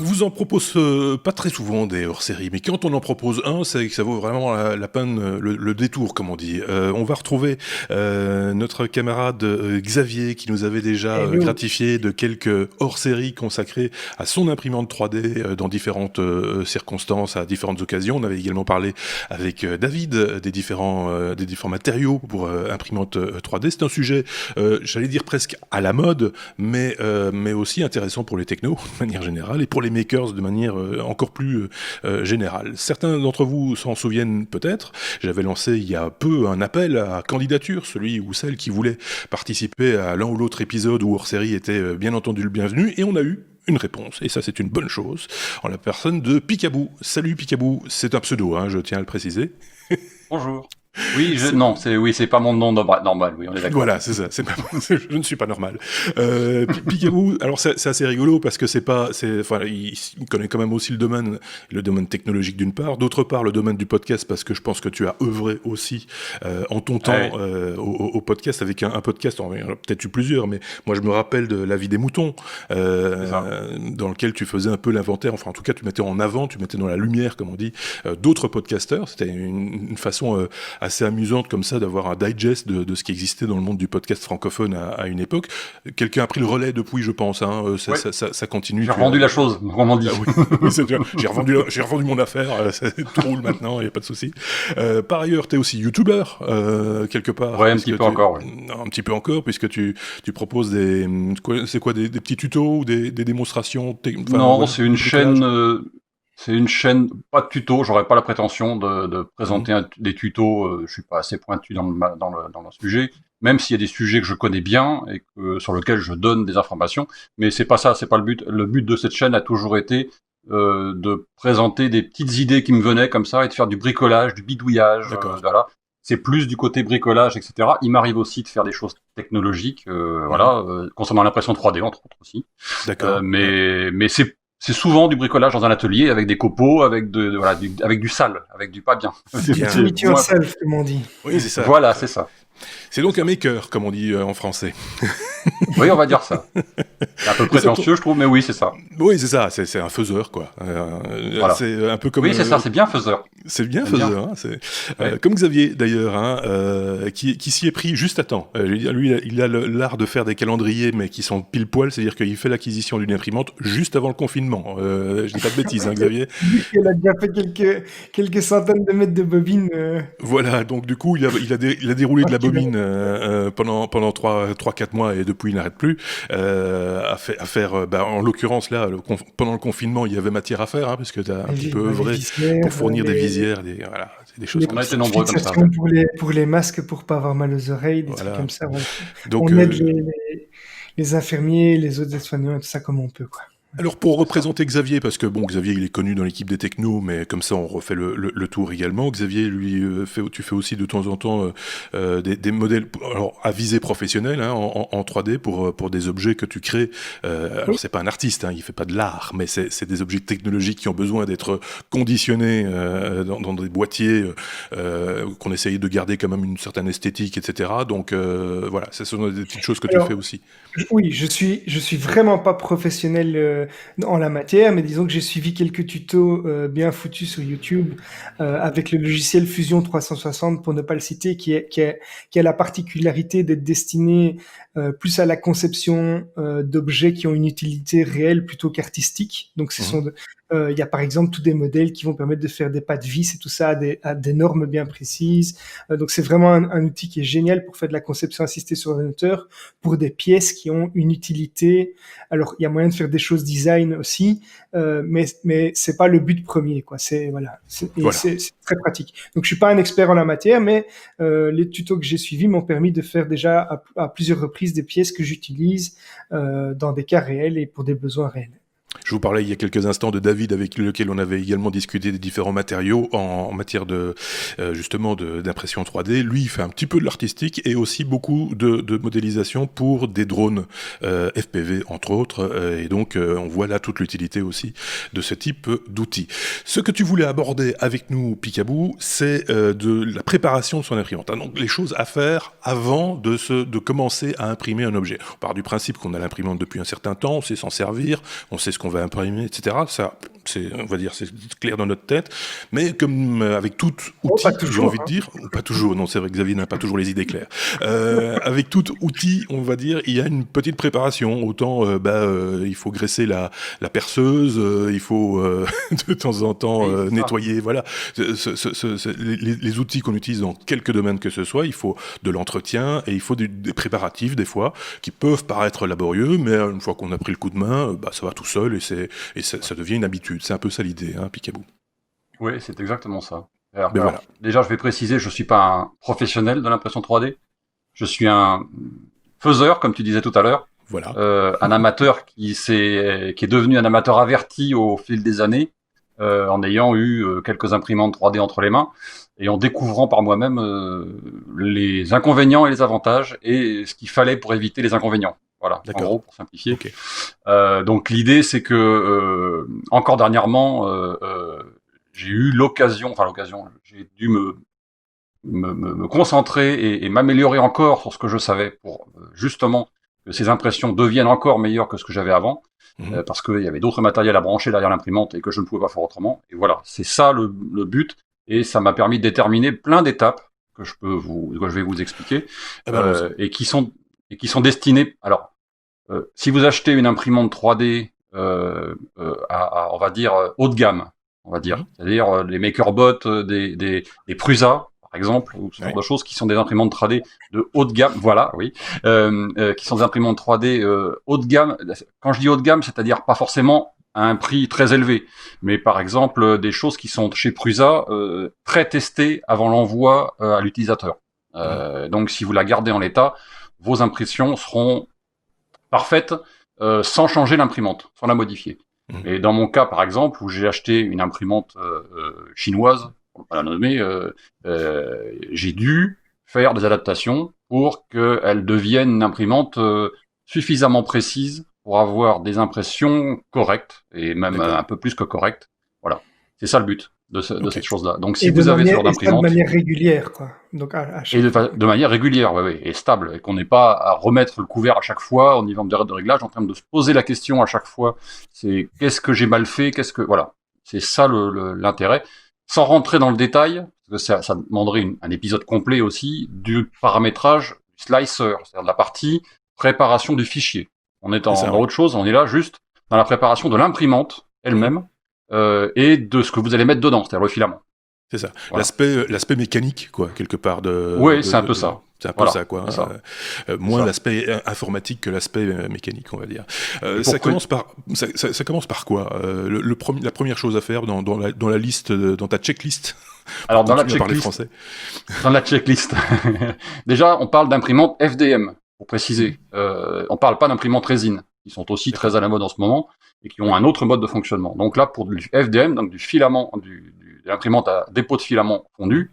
On vous en propose pas très souvent des hors-séries, mais quand on en propose un, c'est que ça vaut vraiment la peine, le détour, comme on dit. On va retrouver notre camarade Xavier, qui nous avait déjà Hello. gratifié de quelques hors-séries consacrées à son imprimante 3D dans différentes circonstances, à différentes occasions. On avait également parlé avec David des différents matériaux pour imprimante 3D. C'est un sujet, j'allais dire presque à la mode, mais aussi intéressant pour les technos, de manière générale, et pour les makers de manière encore plus générale. Certains d'entre vous s'en souviennent peut-être. J'avais lancé il y a peu un appel à candidature. Celui ou celle qui voulait participer à l'un ou l'autre épisode ou hors-série était bien entendu le bienvenu, et on a eu une réponse, et ça c'est une bonne chose, en la personne de Picaboo. Salut Picaboo, c'est un pseudo, je tiens à le préciser. Bonjour. Oui, c'est pas mon nom normal, oui, on est d'accord. Voilà, c'est ça, je ne suis pas normal. Picaboo, alors c'est assez rigolo parce que il connaît quand même aussi le domaine technologique d'une part, d'autre part le domaine du podcast parce que je pense que tu as œuvré aussi en ton temps au podcast avec un podcast, il y en a peut-être eu plusieurs, mais moi je me rappelle de La Vie des moutons, dans lequel tu faisais un peu l'inventaire, enfin en tout cas tu mettais en avant, tu mettais dans la lumière, comme on dit, d'autres podcasteurs. C'était une façon assez amusante comme ça d'avoir un digest de ce qui existait dans le monde du podcast francophone à une époque. Quelqu'un a pris le relais depuis, je pense, ça continue. J'ai revendu la chose, vraiment dit. Oui, j'ai revendu mon affaire, tout roule maintenant, il n'y a pas de souci. Par ailleurs, tu es aussi youtubeur, quelque part. Ouais, un petit peu encore. Un petit peu encore, puisque tu proposes des petits tutos ou des démonstrations. Non, c'est une chaîne... C'est une chaîne, pas de tuto, j'aurais pas la prétention de présenter des tutos, je suis pas assez pointu dans le sujet, même s'il y a des sujets que je connais bien et sur lesquels je donne des informations, mais c'est pas ça, c'est pas le but. Le but de cette chaîne a toujours été de présenter des petites idées qui me venaient comme ça et de faire du bricolage, du bidouillage, voilà. C'est plus du côté bricolage, etc. Il m'arrive aussi de faire des choses technologiques, concernant l'impression 3D entre autres aussi. D'accord. Mais c'est souvent du bricolage dans un atelier avec des copeaux, avec du sale, avec du pas bien. Do it yourself, comme on dit. Oui, c'est ça. Voilà, c'est ça. C'est donc un maker, comme on dit en français. Oui, on va dire ça. C'est un peu prétentieux, je trouve, mais oui, c'est ça. Oui, c'est ça, c'est un faiseur, quoi. Voilà. C'est un peu comme... Oui, c'est ça, c'est bien faiseur. C'est bien faiseur, comme Xavier, d'ailleurs, qui s'y est pris juste à temps. Lui, il a l'art de faire des calendriers, mais qui sont pile-poil, c'est-à-dire qu'il fait l'acquisition d'une imprimante juste avant le confinement. Je dis pas de bêtises, Xavier. Il a déjà fait quelques centaines de mètres de bobine. Voilà, donc du coup, il a déroulé de la bobine pendant 3-4 mois, et depuis il n'arrête plus à faire en l'occurrence là pendant le confinement il y avait matière à faire, puisque tu as un petit peu œuvré pour fournir des visières, des choses comme ça. On a été nombreux comme ça. Pour les masques, pour pas avoir mal aux oreilles, des trucs comme ça. Voilà. Donc, on aide les infirmiers, les autres aides-soignants et tout ça comme on peut, quoi. Alors pour représenter Xavier, parce que Xavier il est connu dans l'équipe des technos, mais comme ça on refait le tour également. Xavier, lui, tu fais aussi de temps en temps des modèles à visée professionnelle, en 3D pour des objets que tu crées. Alors c'est pas un artiste, il fait pas de l'art, mais c'est des objets technologiques qui ont besoin d'être conditionnés dans des boîtiers qu'on essaye de garder quand même une certaine esthétique, etc. Donc voilà, ce sont des petites choses que tu fais aussi. Oui, je suis vraiment pas professionnel en la matière, mais disons que j'ai suivi quelques tutos bien foutus sur YouTube avec le logiciel Fusion 360, pour ne pas le citer, qui a la particularité d'être destiné plus à la conception d'objets qui ont une utilité réelle plutôt qu'artistique. Donc il y a par exemple tous des modèles qui vont permettre de faire des pas de vis et tout ça à des normes bien précises. Donc c'est vraiment un outil qui est génial pour faire de la conception assistée sur ordinateur pour des pièces qui ont une utilité. Alors il y a moyen de faire des choses design aussi, mais c'est pas le but premier, quoi. C'est très pratique. Donc je suis pas un expert en la matière, mais les tutos que j'ai suivis m'ont permis de faire déjà à plusieurs reprises des pièces que j'utilise dans des cas réels et pour des besoins réels. Je vous parlais il y a quelques instants de David, avec lequel on avait également discuté des différents matériaux en matière d'impression 3D. Lui, il fait un petit peu de l'artistique et aussi beaucoup de modélisation pour des drones FPV, entre autres. Et donc, on voit là toute l'utilité aussi de ce type d'outils. Ce que tu voulais aborder avec nous, Picaboo, c'est de la préparation de son imprimante. Donc, les choses à faire avant de commencer à imprimer un objet. On part du principe qu'on a l'imprimante depuis un certain temps, on sait s'en servir, on sait ce qu'on va imprimer, etc. Ça, on va dire, c'est clair dans notre tête. Mais comme avec tout outil, pas j'ai toujours, envie de dire, pas toujours, non, c'est vrai que Xavier n'a pas toujours les idées claires. Avec tout outil, on va dire, il y a une petite préparation. Autant, il faut graisser la perceuse, il faut de temps en temps nettoyer. Voilà, les outils qu'on utilise dans quelques domaines que ce soit, il faut de l'entretien et il faut des préparatifs des fois qui peuvent paraître laborieux, mais une fois qu'on a pris le coup de main, ça va tout seul et ça devient une habitude. C'est un peu ça l'idée, hein, Picaboo. Oui, c'est exactement ça. Alors, Voilà. déjà, je vais préciser, je suis pas un professionnel de l'impression 3D. Je suis un faiseur, comme tu disais tout à l'heure. Voilà. Un amateur qui est devenu un amateur averti au fil des années, en ayant eu quelques imprimantes 3D entre les mains et en découvrant par moi-même les inconvénients et les avantages et ce qu'il fallait pour éviter les inconvénients. Voilà, en gros, pour simplifier. Okay. Donc l'idée, c'est que encore dernièrement, j'ai eu l'occasion, j'ai dû me concentrer et m'améliorer encore sur ce que je savais pour justement que ces impressions deviennent encore meilleures que ce que j'avais avant, parce qu'il y avait d'autres matériels à brancher derrière l'imprimante et que je ne pouvais pas faire autrement. Et voilà, c'est ça le but, et ça m'a permis de déterminer plein d'étapes que je vais vous expliquer, et qui sont destinées. Alors, si vous achetez une imprimante 3D on va dire haut de gamme, c'est-à-dire les MakerBot des Prusa, par exemple, ou ce genre de choses qui sont des imprimantes 3D de haut de gamme, voilà, oui, qui sont des imprimantes 3D haut de gamme. Quand je dis haut de gamme, c'est-à-dire pas forcément à un prix très élevé, mais par exemple des choses qui sont chez Prusa très testées avant l'envoi à l'utilisateur. Donc si vous la gardez en l'état, vos impressions seront parfaites sans changer l'imprimante, sans la modifier. Et dans mon cas, par exemple, où j'ai acheté une imprimante chinoise, pour ne pas la nommer, j'ai dû faire des adaptations pour qu'elle devienne une imprimante suffisamment précise pour avoir des impressions correctes, et même un peu plus que correctes. Voilà, c'est ça le but de cette chose-là. Donc si vous avez ce genre d'imprimante... de manière régulière, quoi. Donc à chaque fois. De manière régulière, oui, et stable, et qu'on n'ait pas à remettre le couvert à chaque fois au niveau de réglage, en train de se poser la question à chaque fois, c'est qu'est-ce que j'ai mal fait, voilà. C'est ça l'intérêt. Sans rentrer dans le détail, parce que ça demanderait un épisode complet aussi, du paramétrage du slicer, c'est-à-dire de la partie préparation du fichier. On est dans autre chose, on est là juste dans la préparation de l'imprimante elle-même, et de ce que vous allez mettre dedans, c'est-à-dire le filament. C'est ça. Voilà. L'aspect mécanique, quoi, quelque part de. Oui, c'est un peu ça. C'est un peu ça, quoi. Moins l'aspect informatique que l'aspect mécanique, on va dire. Ça commence par quoi la première chose à faire dans la liste, dans ta checklist. Alors dans la checklist, déjà on parle d'imprimante FDM, pour préciser. On parle pas d'imprimantes résine, qui sont aussi très à la mode en ce moment et qui ont un autre mode de fonctionnement. Donc là, pour du FDM, donc du filament, de l'imprimante à dépôt de filament fondu,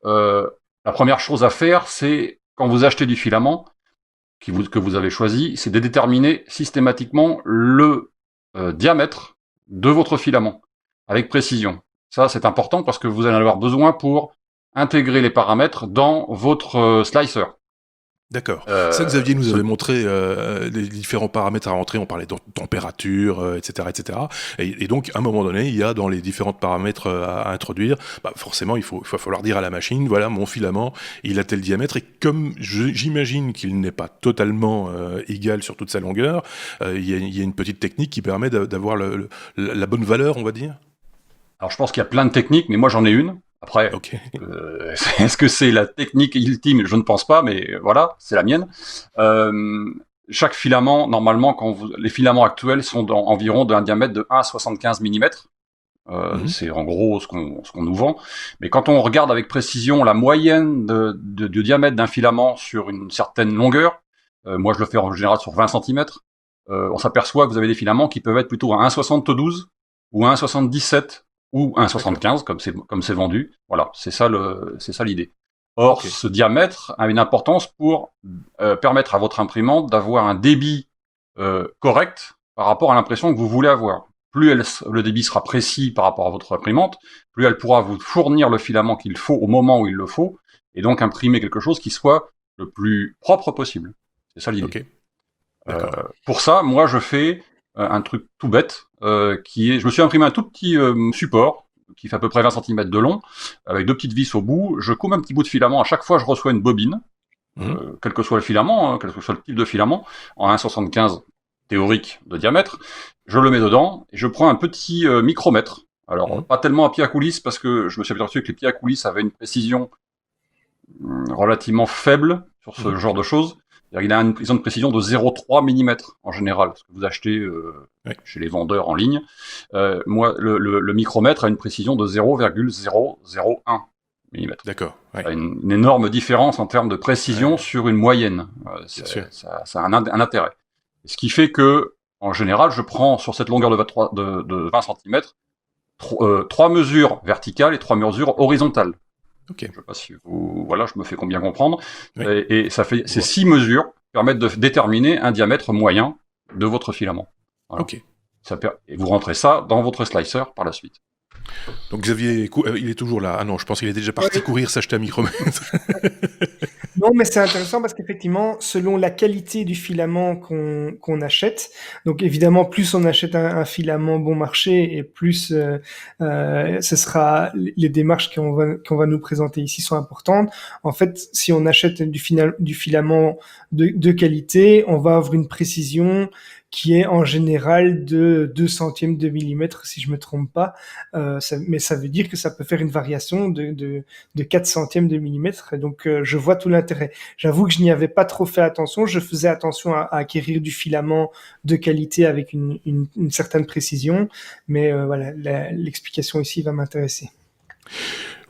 la première chose à faire, c'est, quand vous achetez du filament que vous avez choisi, c'est de déterminer systématiquement le diamètre de votre filament, avec précision. Ça, c'est important parce que vous allez en avoir besoin pour intégrer les paramètres dans votre slicer. D'accord. Ça, Xavier nous avait montré les différents paramètres à rentrer. On parlait de température, etc., etc. Et donc, à un moment donné, il y a dans les différents paramètres à introduire, forcément, il va falloir dire à la machine, voilà, mon filament, il a tel diamètre. Et comme j'imagine qu'il n'est pas totalement égal sur toute sa longueur, il y a une petite technique qui permet d'avoir la bonne valeur, on va dire. Alors, je pense qu'il y a plein de techniques, mais moi, j'en ai une. Après, est-ce que c'est la technique ultime? Je ne pense pas, mais voilà, c'est la mienne. Chaque filament, normalement, les filaments actuels sont environ d'un diamètre de 1 à 75 mm. C'est en gros ce qu'on nous vend. Mais quand on regarde avec précision la moyenne du diamètre d'un filament sur une certaine longueur, moi je le fais en général sur 20 cm, on s'aperçoit que vous avez des filaments qui peuvent être plutôt à 1,72 ou 1,77 ou 1,75 comme c'est vendu. Voilà, c'est ça l'idée. Or, ce diamètre a une importance pour permettre à votre imprimante d'avoir un débit correct par rapport à l'impression que vous voulez avoir. Plus le débit sera précis par rapport à votre imprimante, plus elle pourra vous fournir le filament qu'il faut au moment où il le faut, et donc imprimer quelque chose qui soit le plus propre possible. C'est ça l'idée. Pour ça, moi je fais un truc tout bête, je me suis imprimé un tout petit support qui fait à peu près 20 cm de long, avec 2 petites vis au bout. Je coupe un petit bout de filament. À chaque fois, je reçois une bobine, quel que soit le filament, quel que soit le type de filament, en 1,75 théorique de diamètre. Je le mets dedans et je prends un petit micromètre. Alors, pas tellement à pied à coulisses, parce que je me suis aperçu que les pieds à coulisses avaient une précision relativement faible sur ce genre de choses. Il a ils ont une précision de 0,3 mm en général, ce que vous achetez chez les vendeurs en ligne. Moi, le micromètre a une précision de 0,001 mm. D'accord. Ouais. Une énorme différence en termes de précision sur une moyenne. Ça a un intérêt. Ce qui fait que, en général, je prends sur cette longueur de 20 cm 3 mesures verticales et 3 mesures horizontales. Okay. Je sais pas si je me fais bien comprendre. Oui. Et ça fait ces 6 mesures permettent de déterminer un diamètre moyen de votre filament. Voilà. Ok. Et vous rentrez ça dans votre slicer par la suite. Donc Xavier, il est toujours là. Ah non, je pense qu'il est déjà parti courir s'acheter un micromètre. Non, mais c'est intéressant parce qu'effectivement, selon la qualité du filament qu'on achète, donc évidemment, plus on achète un filament bon marché et plus ce sera les démarches qu'on va nous présenter ici sont importantes. En fait, si on achète du filament de qualité, on va avoir une précision qui est en général de 2 centièmes de millimètre, si je me trompe pas. Mais ça veut dire que ça peut faire une variation de 4 centièmes de millimètre. Et donc, je vois tout l'intérêt. J'avoue que je n'y avais pas trop fait attention. Je faisais attention à acquérir du filament de qualité avec une certaine précision. Mais voilà, l'explication ici va m'intéresser.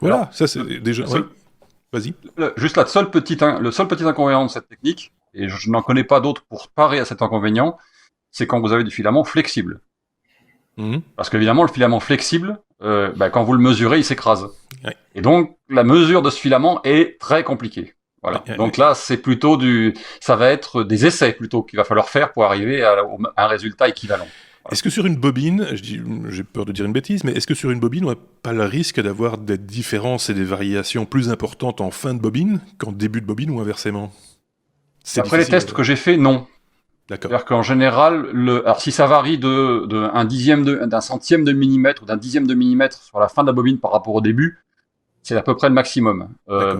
Voilà, alors, ça c'est déjà... Vas-y. Juste le seul petit inconvénient de cette technique, et je n'en connais pas d'autres pour parer à cet inconvénient, c'est quand vous avez du filament flexible. Parce qu'évidemment, le filament flexible, quand vous le mesurez, il s'écrase. Ouais. Et donc, la mesure de ce filament est très compliquée. Voilà. Donc là, c'est plutôt ça va être des essais plutôt qu'il va falloir faire pour arriver à un résultat équivalent. Voilà. Est-ce que sur une bobine, j'ai peur de dire une bêtise, mais est-ce que sur une bobine, on n'a pas le risque d'avoir des différences et des variations plus importantes en fin de bobine qu'en début de bobine ou inversement? Après les tests que j'ai faits, non. D'accord. C'est-à-dire qu'en général, alors si ça varie d'un centième de millimètre ou d'un dixième de millimètre sur la fin de la bobine par rapport au début, c'est à peu près le maximum.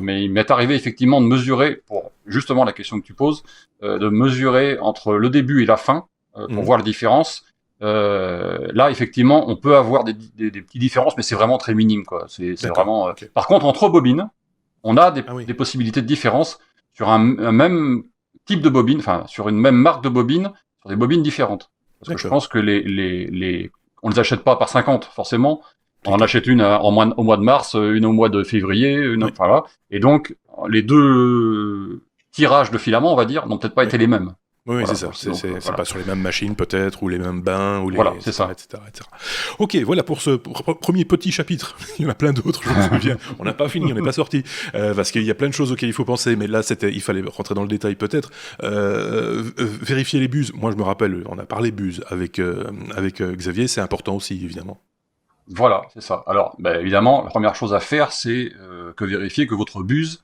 Mais il m'est arrivé effectivement de mesurer, pour justement la question que tu poses, de mesurer entre le début et la fin pour voir la différence. Là, effectivement, on peut avoir des petites différences, mais c'est vraiment très minime, quoi. C'est vraiment. Okay. Par contre, entre bobines, on a des possibilités de différence sur un même type de bobine, enfin sur une même marque de bobine, sur des bobines différentes. Parce que je pense que on les achète pas par 50 forcément. On en achète une au mois de mars, une au mois de février, voilà. Et donc les 2 tirages de filaments, on va dire, n'ont peut-être pas été les mêmes. Oui, voilà, c'est ça. C'est pas sur les mêmes machines peut-être, ou les mêmes bains, ou les... Voilà, c'est ça. Etc. Ok, voilà pour ce premier petit chapitre. Il y en a plein d'autres, je me souviens. On n'a pas fini, on n'est pas sorti. Parce qu'il y a plein de choses auxquelles il faut penser, mais là, il fallait rentrer dans le détail peut-être. Vérifier les buses. Moi, je me rappelle, on a parlé buses avec Xavier, c'est important aussi, évidemment. Voilà, c'est ça. Alors, évidemment, la première chose à faire, c'est vérifier que votre buse,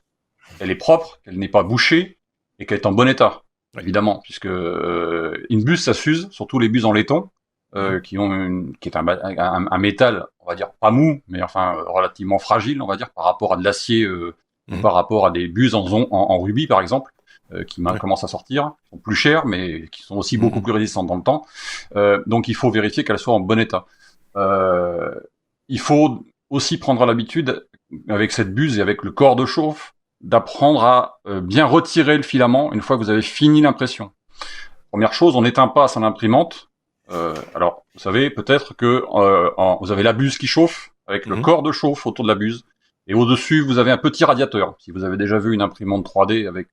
elle est propre, qu'elle n'est pas bouchée, et qu'elle est en bon état. Évidemment, puisque une buse, ça s'use, surtout les buses en laiton, qui est un métal, on va dire pas mou, mais enfin relativement fragile, on va dire, par rapport à de l'acier, par rapport à des buses en rubis, par exemple, qui commencent à sortir, qui sont plus chères, mais qui sont aussi beaucoup plus résistantes dans le temps. Donc il faut vérifier qu'elles soient en bon état. Il faut aussi prendre l'habitude, avec cette buse et avec le corps de chauffe, d'apprendre à bien retirer le filament une fois que vous avez fini l'impression. Première chose, on n'éteint pas son imprimante. Alors, vous savez peut-être que vous avez la buse qui chauffe, avec le corps de chauffe autour de la buse, et au-dessus, vous avez un petit radiateur. Si vous avez déjà vu une imprimante 3D avec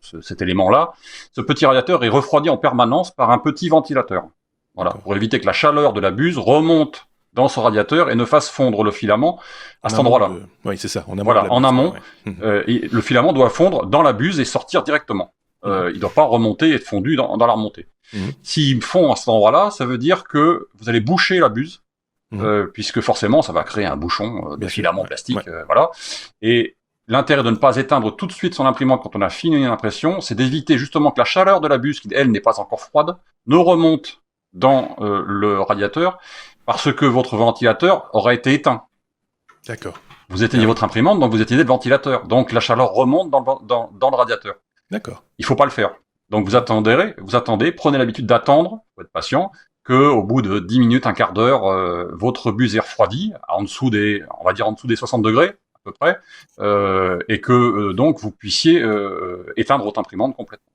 cet élément-là, ce petit radiateur est refroidi en permanence par un petit ventilateur. Voilà, pour éviter que la chaleur de la buse remonte dans ce radiateur et ne fasse fondre le filament à cet endroit-là. Oui, c'est ça. En amont, le filament doit fondre dans la buse et sortir directement. Il ne doit pas remonter et être fondu dans la remontée. S'il fond à cet endroit-là, ça veut dire que vous allez boucher la buse, puisque forcément, ça va créer un bouchon de filament plastique. Voilà. Et l'intérêt de ne pas éteindre tout de suite son imprimante quand on a fini l'impression, c'est d'éviter justement que la chaleur de la buse, qui elle n'est pas encore froide, ne remonte dans le radiateur parce que votre ventilateur aurait été éteint. D'accord. Vous éteignez votre imprimante, donc vous éteignez le ventilateur. Donc la chaleur remonte dans le radiateur. D'accord. Il faut pas le faire. Donc vous attendez, prenez l'habitude d'attendre, faut être patient, que au bout de 10 minutes, un quart d'heure, votre buse est refroidie, on va dire en dessous des 60 degrés, à peu près, et que donc vous puissiez éteindre votre imprimante complètement.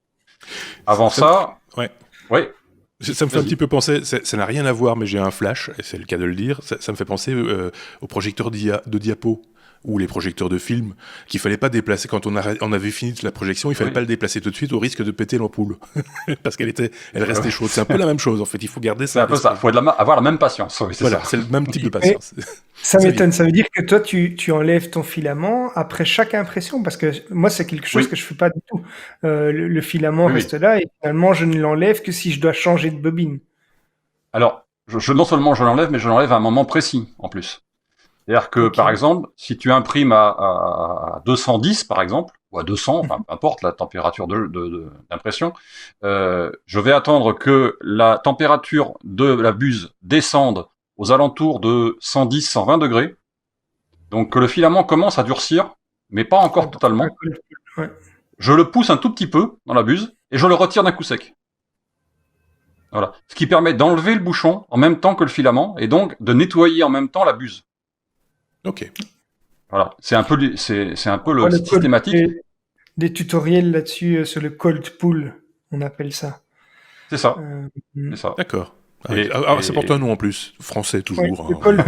Avant ça, ouais. Ouais. Ça me fait un petit peu penser, ça n'a rien à voir, mais j'ai un flash, et c'est le cas de le dire, ça me fait penser aux projecteurs de diapo, ou les projecteurs de films, qu'il fallait pas déplacer, quand on avait fini la projection, il fallait pas le déplacer tout de suite au risque de péter l'ampoule, parce elle restait chaude. C'est un peu la même chose, en fait, il faut garder ça. C'est un peu ça, il faut avoir la même patience. Oui, voilà, c'est le même type de patience. Ça m'étonne, ça veut dire que toi, tu enlèves ton filament après chaque impression, parce que moi, c'est quelque chose que je fais pas du tout. Le filament reste là, et finalement, je ne l'enlève que si je dois changer de bobine. Alors, non seulement je l'enlève, mais je l'enlève à un moment précis, en plus. C'est-à-dire que, par exemple, si tu imprimes à 210, par exemple, ou à 200, enfin, peu importe la température d'impression, je vais attendre que la température de la buse descende aux alentours de 110-120 degrés. Donc, que le filament commence à durcir, mais pas encore totalement. Ouais. Je le pousse un tout petit peu dans la buse et je le retire d'un coup sec. Voilà. Ce qui permet d'enlever le bouchon en même temps que le filament et donc de nettoyer en même temps la buse. Ok. Voilà. C'est un peu le systématique. Des tutoriels là-dessus sur le cold pull, on appelle ça. C'est ça. C'est ça. D'accord. Ça porte un nom en plus, français toujours. Ouais, cold pull.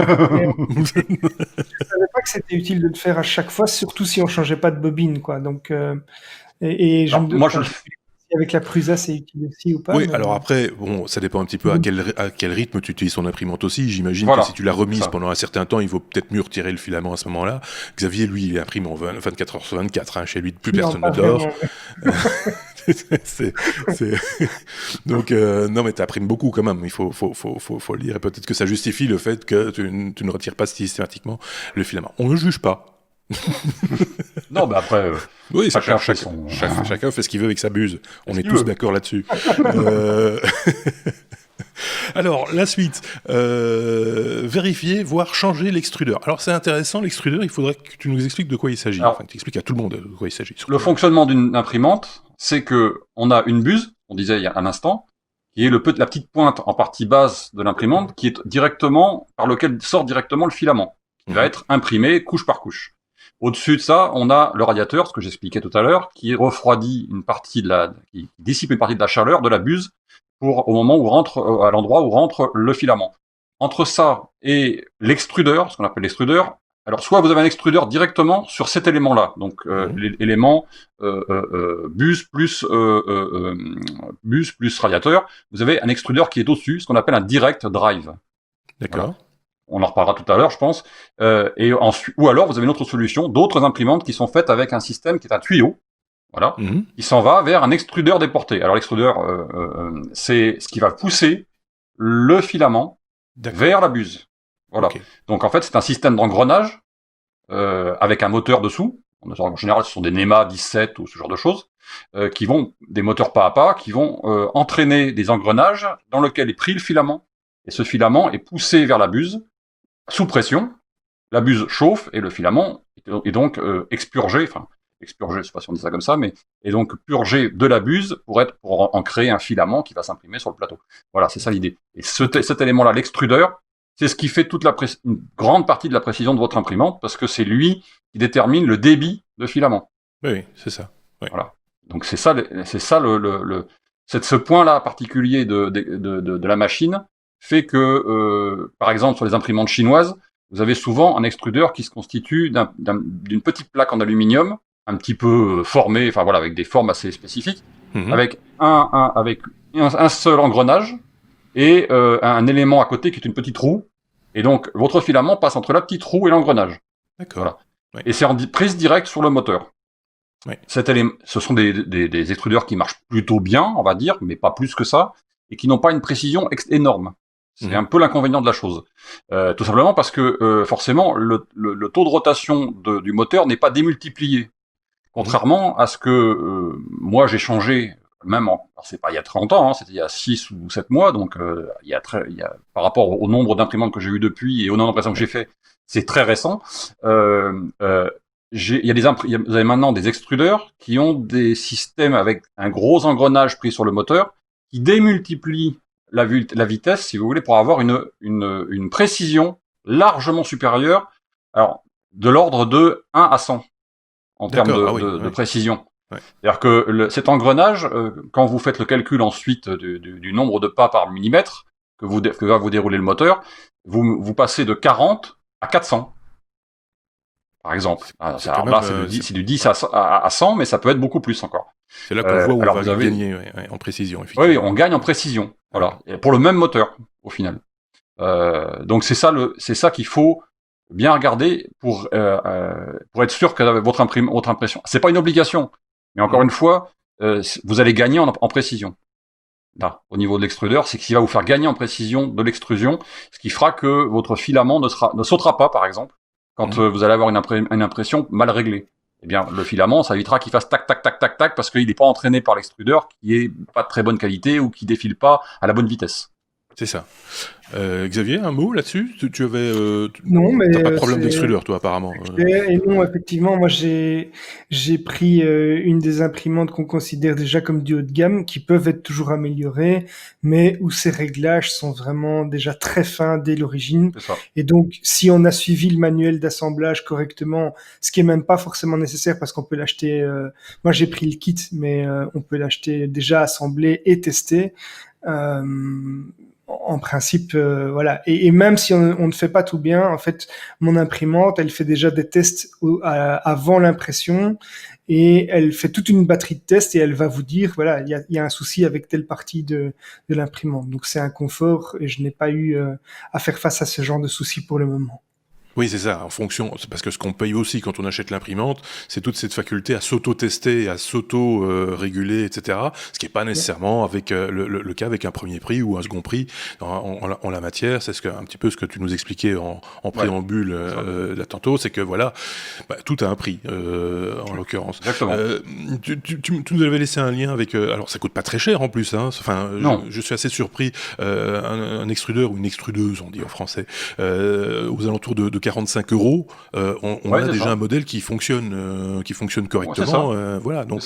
Je savais pas que c'était utile de le faire à chaque fois, surtout si on changeait pas de bobine, quoi. Donc, moi, je le fais. Avec la Prusa, c'est utile aussi ou pas? Oui, alors après, bon, ça dépend un petit peu à quel rythme tu utilises ton imprimante aussi. J'imagine que si tu l'as remise pendant un certain temps, il vaut peut-être mieux retirer le filament à ce moment-là. Xavier, lui, il imprime en 24 heures sur 24. Hein. Chez lui, plus personne ne dort. Donc, non, mais tu imprimes beaucoup quand même. Il faut le dire. Et peut-être que ça justifie le fait que tu ne retires pas systématiquement le filament. On ne juge pas. Non, mais après, oui, chacun fait ce qu'il veut avec sa buse. On est tous d'accord là-dessus. Alors, la suite. Vérifier, voire changer l'extrudeur. Alors, c'est intéressant, l'extrudeur, il faudrait que tu nous expliques de quoi il s'agit. Enfin, tu expliques à tout le monde de quoi il s'agit. Le fonctionnement d'une imprimante, c'est que on a une buse, on disait il y a un instant, qui est la petite pointe en partie basse de l'imprimante, qui est par lequel sort directement le filament, qui va être imprimé couche par couche. Au-dessus de ça, on a le radiateur, ce que j'expliquais tout à l'heure, qui refroidit qui dissipe une partie de la chaleur de la buse au moment où à l'endroit où rentre le filament. Entre ça et l'extrudeur, ce qu'on appelle l'extrudeur, alors soit vous avez un extrudeur directement sur cet élément-là, donc l'élément buse plus radiateur, vous avez un extrudeur qui est au-dessus, ce qu'on appelle un direct drive. D'accord. Voilà. On en reparlera tout à l'heure, je pense. Ou alors, vous avez une autre solution, d'autres imprimantes qui sont faites avec un système qui est un tuyau, voilà, qui s'en va vers un extrudeur déporté. Alors, l'extrudeur, c'est ce qui va pousser le filament vers la buse. Voilà. Okay. Donc, en fait, c'est un système d'engrenage avec un moteur dessous. En général, ce sont des NEMA 17 ou ce genre de choses, des moteurs pas à pas, qui vont entraîner des engrenages dans lesquels est pris le filament. Et ce filament est poussé vers la buse sous pression, la buse chauffe et le filament est donc expurgé, je sais pas si on dit ça comme ça, mais est donc purgé de la buse pour en créer un filament qui va s'imprimer sur le plateau. Voilà, c'est ça l'idée. Et cet élément-là, l'extrudeur, c'est ce qui fait une grande partie de la précision de votre imprimante, parce que c'est lui qui détermine le débit de filament. Oui, c'est ça. Oui. Voilà. Donc c'est ça ce point-là particulier de la machine fait que, par exemple, sur les imprimantes chinoises, vous avez souvent un extrudeur qui se constitue d'une petite plaque en aluminium, un petit peu formée, enfin voilà, avec des formes assez spécifiques, avec un seul engrenage et un élément à côté qui est une petite roue. Et donc, votre filament passe entre la petite roue et l'engrenage. D'accord. Voilà. Oui. Et c'est en prise directe sur le moteur. Oui. Ce sont des extrudeurs qui marchent plutôt bien, on va dire, mais pas plus que ça, et qui n'ont pas une précision énorme. C'est un peu l'inconvénient de la chose. Tout simplement parce que forcément, le taux de rotation du moteur n'est pas démultiplié. Contrairement à ce que moi j'ai changé alors c'est pas il y a très longtemps, hein, c'était il y a 6 ou 7 mois, donc par rapport au nombre d'imprimantes que j'ai eu depuis et au nombre d'impressions que j'ai fait, c'est très récent. Vous avez maintenant des extrudeurs qui ont des systèmes avec un gros engrenage pris sur le moteur qui démultiplient la vitesse, si vous voulez, pour avoir une précision largement supérieure, alors de l'ordre de 1 à 100 en termes de précision. Ouais. C'est-à-dire que cet engrenage, quand vous faites le calcul ensuite du nombre de pas par millimètre que va vous dérouler le moteur, vous passez de 40 à 400. Par exemple. C'est du 10 à 100, mais ça peut être beaucoup plus encore. C'est là qu'on voit où on va gagner en précision. Oui, on gagne en précision. Voilà. Et pour le même moteur, au final. Donc c'est ça qu'il faut bien regarder pour être sûr que votre impression. C'est pas une obligation, mais encore une fois, vous allez gagner en précision. Là, au niveau de l'extrudeur, c'est ce qui va vous faire gagner en précision de l'extrusion, ce qui fera que votre filament ne sautera pas, par exemple, quand vous allez avoir une impression mal réglée. Eh bien, le filament, ça évitera qu'il fasse tac, tac, tac, tac, tac, parce qu'il n'est pas entraîné par l'extrudeur, qui est pas de très bonne qualité ou qui défile pas à la bonne vitesse. C'est ça. Xavier, un mot là-dessus? Tu avais non, mais t'as pas de problème d'extrudeur, toi, apparemment. Et non, effectivement, moi j'ai pris une des imprimantes qu'on considère déjà comme du haut de gamme, qui peuvent être toujours améliorées, mais où ces réglages sont vraiment déjà très fins dès l'origine. C'est ça. Et donc, si on a suivi le manuel d'assemblage correctement, ce qui est même pas forcément nécessaire parce qu'on peut l'acheter. Moi, j'ai pris le kit, mais on peut l'acheter déjà assemblé et testé. En principe, voilà. Et même si on ne fait pas tout bien, en fait, mon imprimante, elle fait déjà des tests avant l'impression et elle fait toute une batterie de tests et elle va vous dire, voilà, il y a un souci avec telle partie de l'imprimante. Donc c'est un confort et je n'ai pas eu à faire face à ce genre de soucis pour le moment. Oui, c'est ça, en fonction, c'est parce que ce qu'on paye aussi quand on achète l'imprimante, c'est toute cette faculté à s'auto-tester, à s'auto-réguler, etc. Ce qui n'est pas nécessairement avec le cas avec un premier prix ou un second prix en la matière. C'est un petit peu ce que tu nous expliquais en préambule là tantôt, c'est que voilà, tout a un prix, en l'occurrence. Exactement. Tu nous avais laissé un lien avec... alors, ça coûte pas très cher en plus, hein. Enfin, je suis assez surpris. Un extrudeur ou une extrudeuse, on dit en français, aux alentours de 45 €, on a déjà un modèle qui fonctionne correctement. Voilà, donc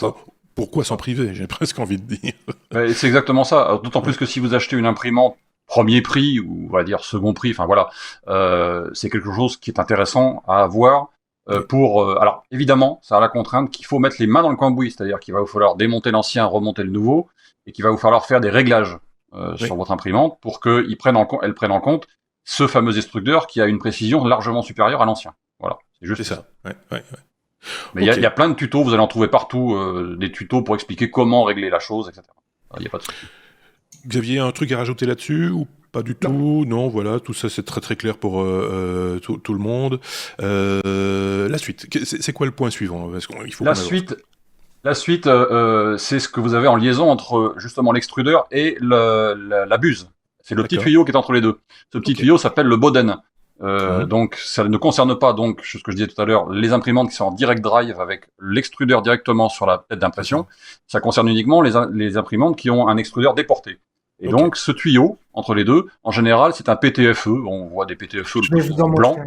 pourquoi s'en priver? J'ai presque envie de dire. C'est exactement ça. D'autant plus que si vous achetez une imprimante premier prix ou on va dire second prix, enfin voilà, c'est quelque chose qui est intéressant à avoir. Alors évidemment, ça a la contrainte qu'il faut mettre les mains dans le cambouis, c'est-à-dire qu'il va vous falloir démonter l'ancien, remonter le nouveau, et qu'il va vous falloir faire des réglages sur votre imprimante pour qu'elle prenne en compte ce fameux extrudeur qui a une précision largement supérieure à l'ancien. Voilà, c'est juste ça. Ouais. Mais il y a plein de tutos, vous allez en trouver partout, des tutos pour expliquer comment régler la chose, etc. Il n'y a pas de souci. Xavier, un truc à rajouter là-dessus ou pas du tout? Non, voilà, tout ça c'est très très clair pour tout le monde. La suite, c'est quoi le point suivant? La suite, c'est ce que vous avez en liaison entre justement l'extrudeur et la buse. C'est le petit tuyau qui est entre les deux. Ce petit tuyau s'appelle le Boden. Donc ça ne concerne pas donc ce que je disais tout à l'heure, les imprimantes qui sont en direct drive avec l'extrudeur directement sur la tête d'impression. Ça concerne uniquement les imprimantes qui ont un extrudeur déporté. Et donc ce tuyau entre les deux, en général, c'est un PTFE. On voit des PTFE blancs.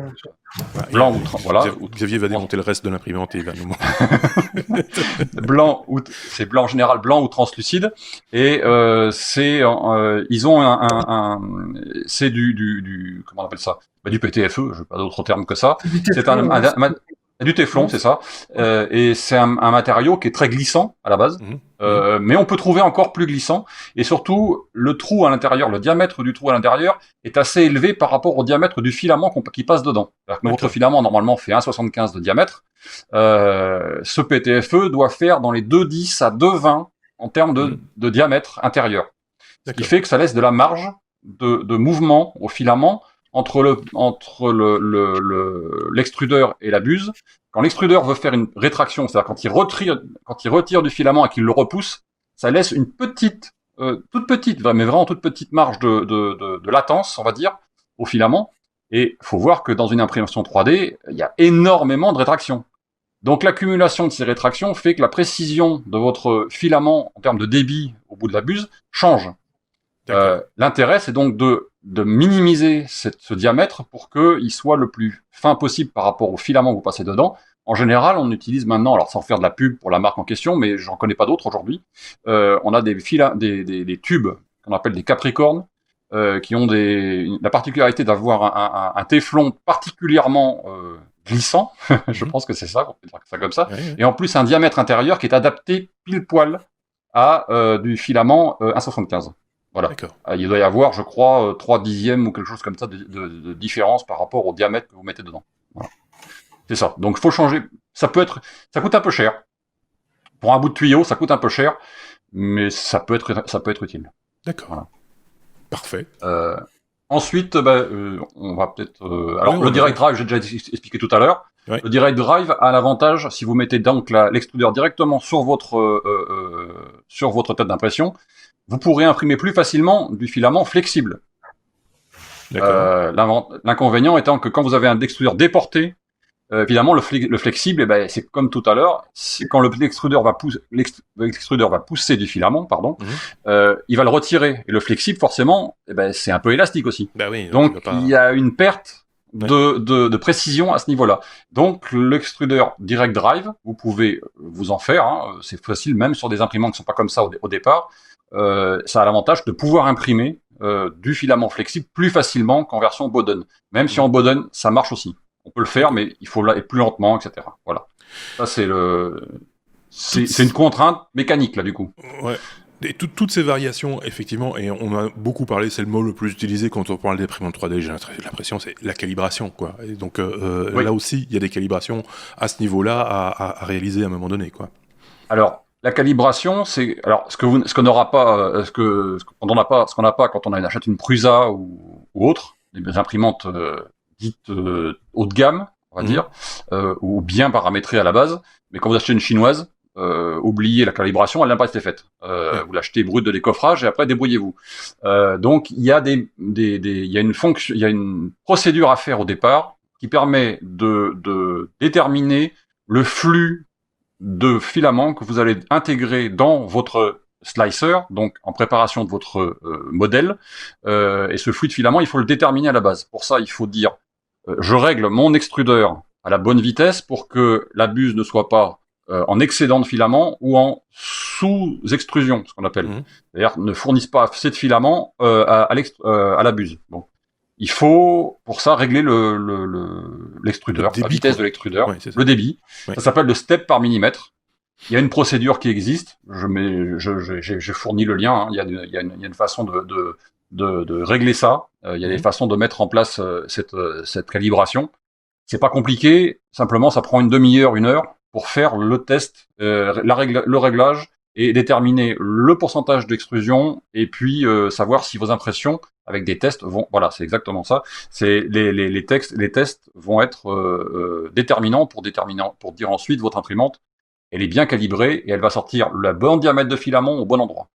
Blanc ou voilà. Xavier va démonter le reste de l'imprimante et il va nous montrer. C'est blanc en général, blanc ou translucide. Et ils ont c'est du comment on appelle ça? Du PTFE, je n'ai pas d'autre terme que ça. C'est du téflon, c'est ça. Et c'est un matériau qui est très glissant à la base, mais on peut trouver encore plus glissant. Et surtout, le trou à l'intérieur, le diamètre du trou à l'intérieur est assez élevé par rapport au diamètre du filament qui passe dedans. Votre filament normalement fait 1,75 de diamètre. Ce PTFE doit faire dans les 2,10 à 2,20 en termes de diamètre intérieur. Ce qui fait que ça laisse de la marge de mouvement au filament entre l'extrudeur et la buse. Quand l'extrudeur veut faire une rétraction, c'est-à-dire quand il retire du filament et qu'il le repousse, ça laisse une toute petite, mais vraiment toute petite marge de latence, on va dire, au filament. Et faut voir que dans une imprimation 3D, il y a énormément de rétraction. Donc l'accumulation de ces rétractions fait que la précision de votre filament en termes de débit au bout de la buse change. L'intérêt, c'est donc de minimiser ce diamètre pour qu'il soit le plus fin possible par rapport au filament que vous passez dedans. En général, on utilise maintenant, alors sans faire de la pub pour la marque en question, mais j'en connais pas d'autres aujourd'hui, on a des tubes qu'on appelle des capricornes, qui ont la particularité d'avoir un téflon particulièrement glissant, je pense que c'est ça, on peut dire ça comme ça, et en plus un diamètre intérieur qui est adapté pile poil à du filament 1,75. Voilà. Il doit y avoir, je crois, 3 dixièmes ou quelque chose comme ça de différence par rapport au diamètre que vous mettez dedans. Voilà. C'est ça. Donc, faut changer. Ça coûte un peu cher. Pour un bout de tuyau, ça coûte un peu cher, mais ça peut être utile. D'accord. Voilà. Parfait. Ensuite, on va peut-être. Alors, le Direct Drive, j'ai déjà expliqué tout à l'heure. Ouais. Le Direct Drive a l'avantage, si vous mettez donc l'extrudeur directement sur votre tête d'impression, vous pourrez imprimer plus facilement du filament flexible. L'inconvénient étant que quand vous avez un extrudeur déporté, évidemment le flexible, c'est comme tout à l'heure, quand l'extrudeur va pousser du filament, il va le retirer. Et le flexible, forcément, c'est un peu élastique aussi. Oui, donc il y a une perte de précision à ce niveau-là. Donc l'extrudeur Direct Drive, vous pouvez vous en faire, c'est facile même sur des imprimantes qui ne sont pas comme ça au départ. Ça a l'avantage de pouvoir imprimer du filament flexible plus facilement qu'en version Bowden. Même si en Bowden, ça marche aussi. On peut le faire, mais il faut aller plus lentement, etc. Voilà. Ça, c'est une contrainte mécanique, là, du coup. Ouais. Et toutes ces variations, effectivement, et on a beaucoup parlé, c'est le mot le plus utilisé quand on parle d'imprimante 3D, j'ai l'impression, c'est la calibration, quoi. Et donc, là aussi, il y a des calibrations à ce niveau-là à réaliser à un moment donné, quoi. Alors, la calibration, c'est ce qu'on n'a pas, ce qu'on n'a pas quand on achète une Prusa ou autre, des imprimantes dites haut de gamme, on va dire, ou bien paramétrées à la base. Mais quand vous achetez une chinoise, oubliez la calibration, elle n'a pas été faite. Vous l'achetez brute de décoffrage et après débrouillez-vous. Donc il y a une procédure à faire au départ qui permet de déterminer le flux de filaments que vous allez intégrer dans votre slicer, donc en préparation de votre modèle. Et ce flux de filaments, il faut le déterminer à la base. Pour ça, il faut dire, je règle mon extrudeur à la bonne vitesse pour que la buse ne soit pas en excédent de filaments ou en sous-extrusion, ce qu'on appelle. C'est-à-dire, ne fournisse pas assez de filaments à la buse. Bon. Il faut, pour ça, régler l'extrudeur, la vitesse de l'extrudeur, le débit. Ça s'appelle le step par millimètre. Il y a une procédure qui existe. J'ai fourni le lien. Il y a une façon de régler ça. Il y a des façons de mettre en place cette calibration. C'est pas compliqué. Simplement, ça prend une demi-heure, 1 heure pour faire le test, le réglage et déterminer le pourcentage d'extrusion et puis savoir si vos impressions avec des tests vont, voilà, c'est exactement ça. C'est les tests vont être déterminants pour dire ensuite votre imprimante, elle est bien calibrée et elle va sortir le bon diamètre de filament au bon endroit.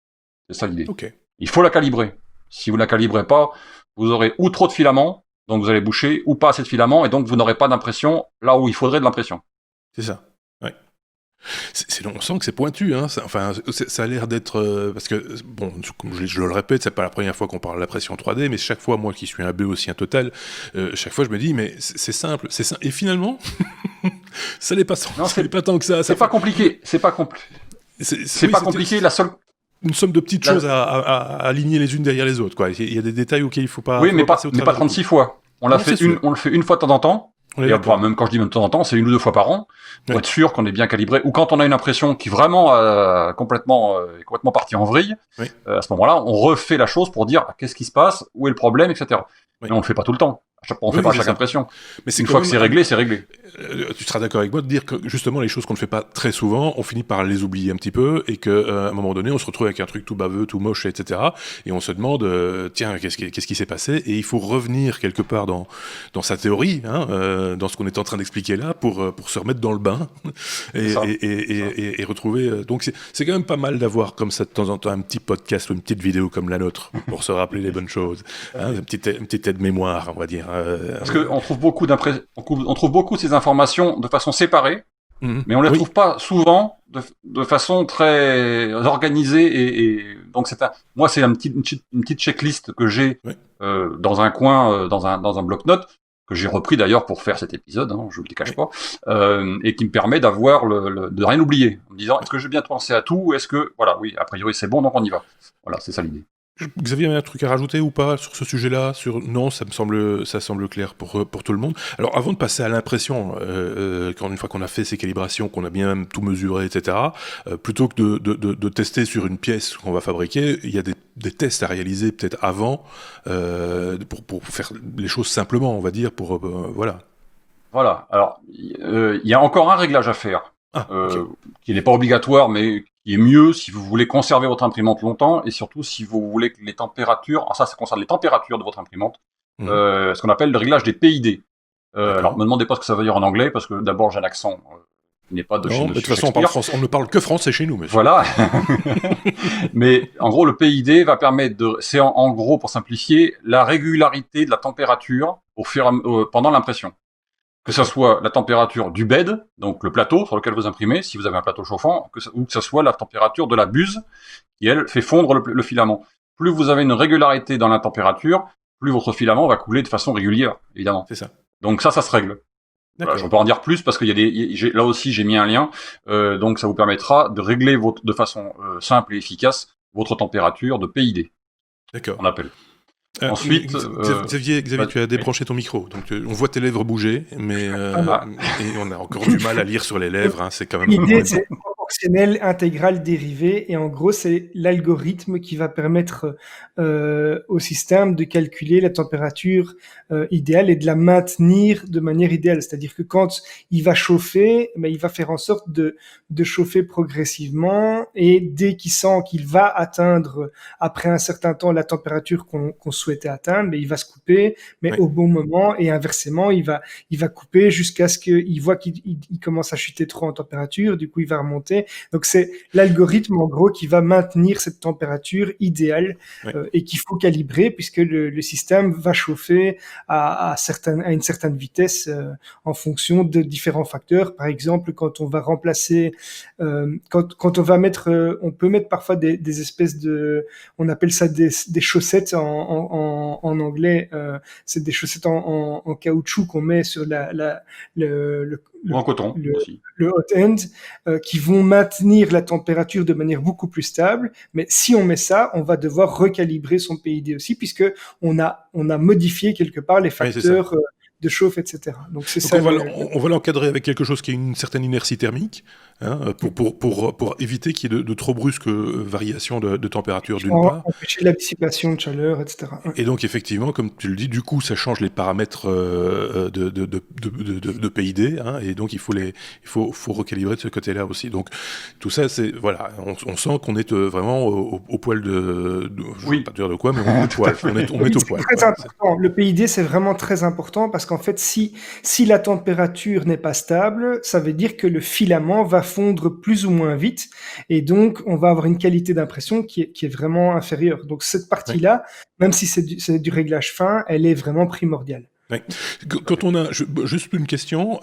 C'est ça l'idée. Okay. Il faut la calibrer. Si vous la calibrez pas, vous aurez ou trop de filaments, donc vous allez boucher, ou pas assez de filaments, et donc vous n'aurez pas d'impression là où il faudrait de l'impression. C'est ça. Ouais. On sent que c'est pointu, hein. Ça a l'air d'être parce que bon, comme je le répète, c'est pas la première fois qu'on parle de la pression 3D, mais chaque fois, moi qui suis un béotien total, chaque fois je me dis mais c'est simple, et finalement, ça n'est pas tant que ça. C'est pas compliqué, c'est pas compliqué. C'est pas compliqué. La seule une somme de petites choses à aligner les unes derrière les autres, quoi. Il y a des détails auxquels il faut pas. Oui, mais pas 36 fois. On le fait une fois de temps en temps. Et même quand je dis de temps en temps, c'est 1 ou 2 fois par an, pour être sûr qu'on est bien calibré. Ou quand on a une impression qui vraiment complètement partie en vrille, à ce moment-là, on refait la chose pour dire qu'est-ce qui se passe, où est le problème, etc. Mais on le fait pas tout le temps. On ne fait pas chaque impression. Mais une fois que c'est réglé, c'est réglé. Tu seras d'accord avec moi de dire que justement les choses qu'on ne fait pas très souvent, on finit par les oublier un petit peu et qu'à un moment donné, on se retrouve avec un truc tout baveux, tout moche, etc. Et on se demande, tiens, qu'est-ce qui s'est passé ? Et il faut revenir quelque part dans sa théorie, dans ce qu'on est en train d'expliquer là, pour se remettre dans le bain et retrouver. Donc c'est quand même pas mal d'avoir comme ça de temps en temps un petit podcast ou une petite vidéo comme la nôtre pour se rappeler les bonnes choses. Une petite aide-mémoire, on va dire. Parce qu'on trouve beaucoup ces informations de façon séparée. mais on les trouve pas souvent de façon très organisée et donc moi c'est une petite checklist que j'ai dans un coin dans un bloc-notes que j'ai repris d'ailleurs pour faire cet épisode, hein, je vous le cache pas, et qui me permet d'avoir de rien oublier, en me disant est-ce que j'ai bien pensé à tout, ou est-ce que voilà, oui, a priori c'est bon, donc on y va. Voilà, c'est ça l'idée. Xavier, un truc à rajouter ou pas sur ce sujet-là? Non, ça semble clair pour tout le monde. Alors, avant de passer à l'impression, une fois qu'on a fait ces calibrations, qu'on a bien tout mesuré, etc., plutôt que de tester sur une pièce qu'on va fabriquer, il y a des tests à réaliser peut-être avant, pour faire les choses simplement, on va dire, voilà. Voilà. Alors, il y a encore un réglage à faire, qui n'est pas obligatoire, mais qui est mieux si vous voulez conserver votre imprimante longtemps et surtout si vous voulez que les températures, ça concerne les températures de votre imprimante, ce qu'on appelle le réglage des PID. Alors, me demandez pas ce que ça veut dire en anglais, parce que d'abord j'ai un accent qui n'est pas de chez nous. De toute façon, on ne parle que français chez nous, monsieur. Voilà. Mais en gros, le PID va permettre c'est en gros, pour simplifier, la régularité de la température pendant l'impression. Que ça soit la température du bed, donc le plateau sur lequel vous imprimez, si vous avez un plateau chauffant, ou que ça soit la température de la buse, qui, elle, fait fondre le filament. Plus vous avez une régularité dans la température, plus votre filament va couler de façon régulière, évidemment. C'est ça. Donc ça se règle. Voilà, je peux en dire plus, parce qu'il là aussi, j'ai mis un lien, donc ça vous permettra de régler de façon simple et efficace votre température de PID. D'accord. On appelle. Ensuite, Xavier, tu as débranché ton micro, donc on voit tes lèvres bouger, mais et on a encore du mal à lire sur les lèvres. Hein, c'est quand même. L'idée, c'est proportionnel, intégral, dérivé, et en gros, c'est l'algorithme qui va permettre au système de calculer la température idéale et de la maintenir de manière idéale. C'est-à-dire que quand il va chauffer, il va faire en sorte de chauffer progressivement, et dès qu'il sent qu'il va atteindre après un certain temps la température qu'on souhaitait atteindre, il va se couper, mais au bon moment, et inversement, il va couper jusqu'à ce qu'il voit qu'il commence à chuter trop en température, du coup il va remonter. Donc c'est l'algorithme en gros qui va maintenir cette température idéale et qu'il faut calibrer, puisque le système va chauffer à une certaine vitesse en fonction de différents facteurs. Par exemple, quand on va remplacer, quand on va mettre, on peut mettre parfois des espèces de, on appelle ça des chaussettes en anglais, c'est des chaussettes en caoutchouc qu'on met sur en coton aussi. Le hot end, qui vont maintenir la température de manière beaucoup plus stable. Mais si on met ça, on va devoir recalibrer son PID aussi, puisque on a modifié quelque part les facteurs de chauffe, etc. Donc c'est ça. On va l'encadrer avec quelque chose qui a une certaine inertie thermique, hein, pour éviter qu'il y ait de trop brusques variations de température d'une part. Empêcher la dissipation de chaleur, etc. Et donc effectivement, comme tu le dis, du coup ça change les paramètres de PID, hein, et donc il faut recalibrer de ce côté-là aussi. Donc tout ça, c'est voilà, on sent qu'on est vraiment au poil je ne vais pas dire de quoi, mais on met au poil. C'est très important. Le PID, c'est vraiment très important, parce qu'en fait, si la température n'est pas stable, ça veut dire que le filament va fondre plus ou moins vite, et donc on va avoir une qualité d'impression qui est vraiment inférieure. Donc cette partie-là, même si c'est du réglage fin, elle est vraiment primordiale. Ouais. Quand on a, juste une question,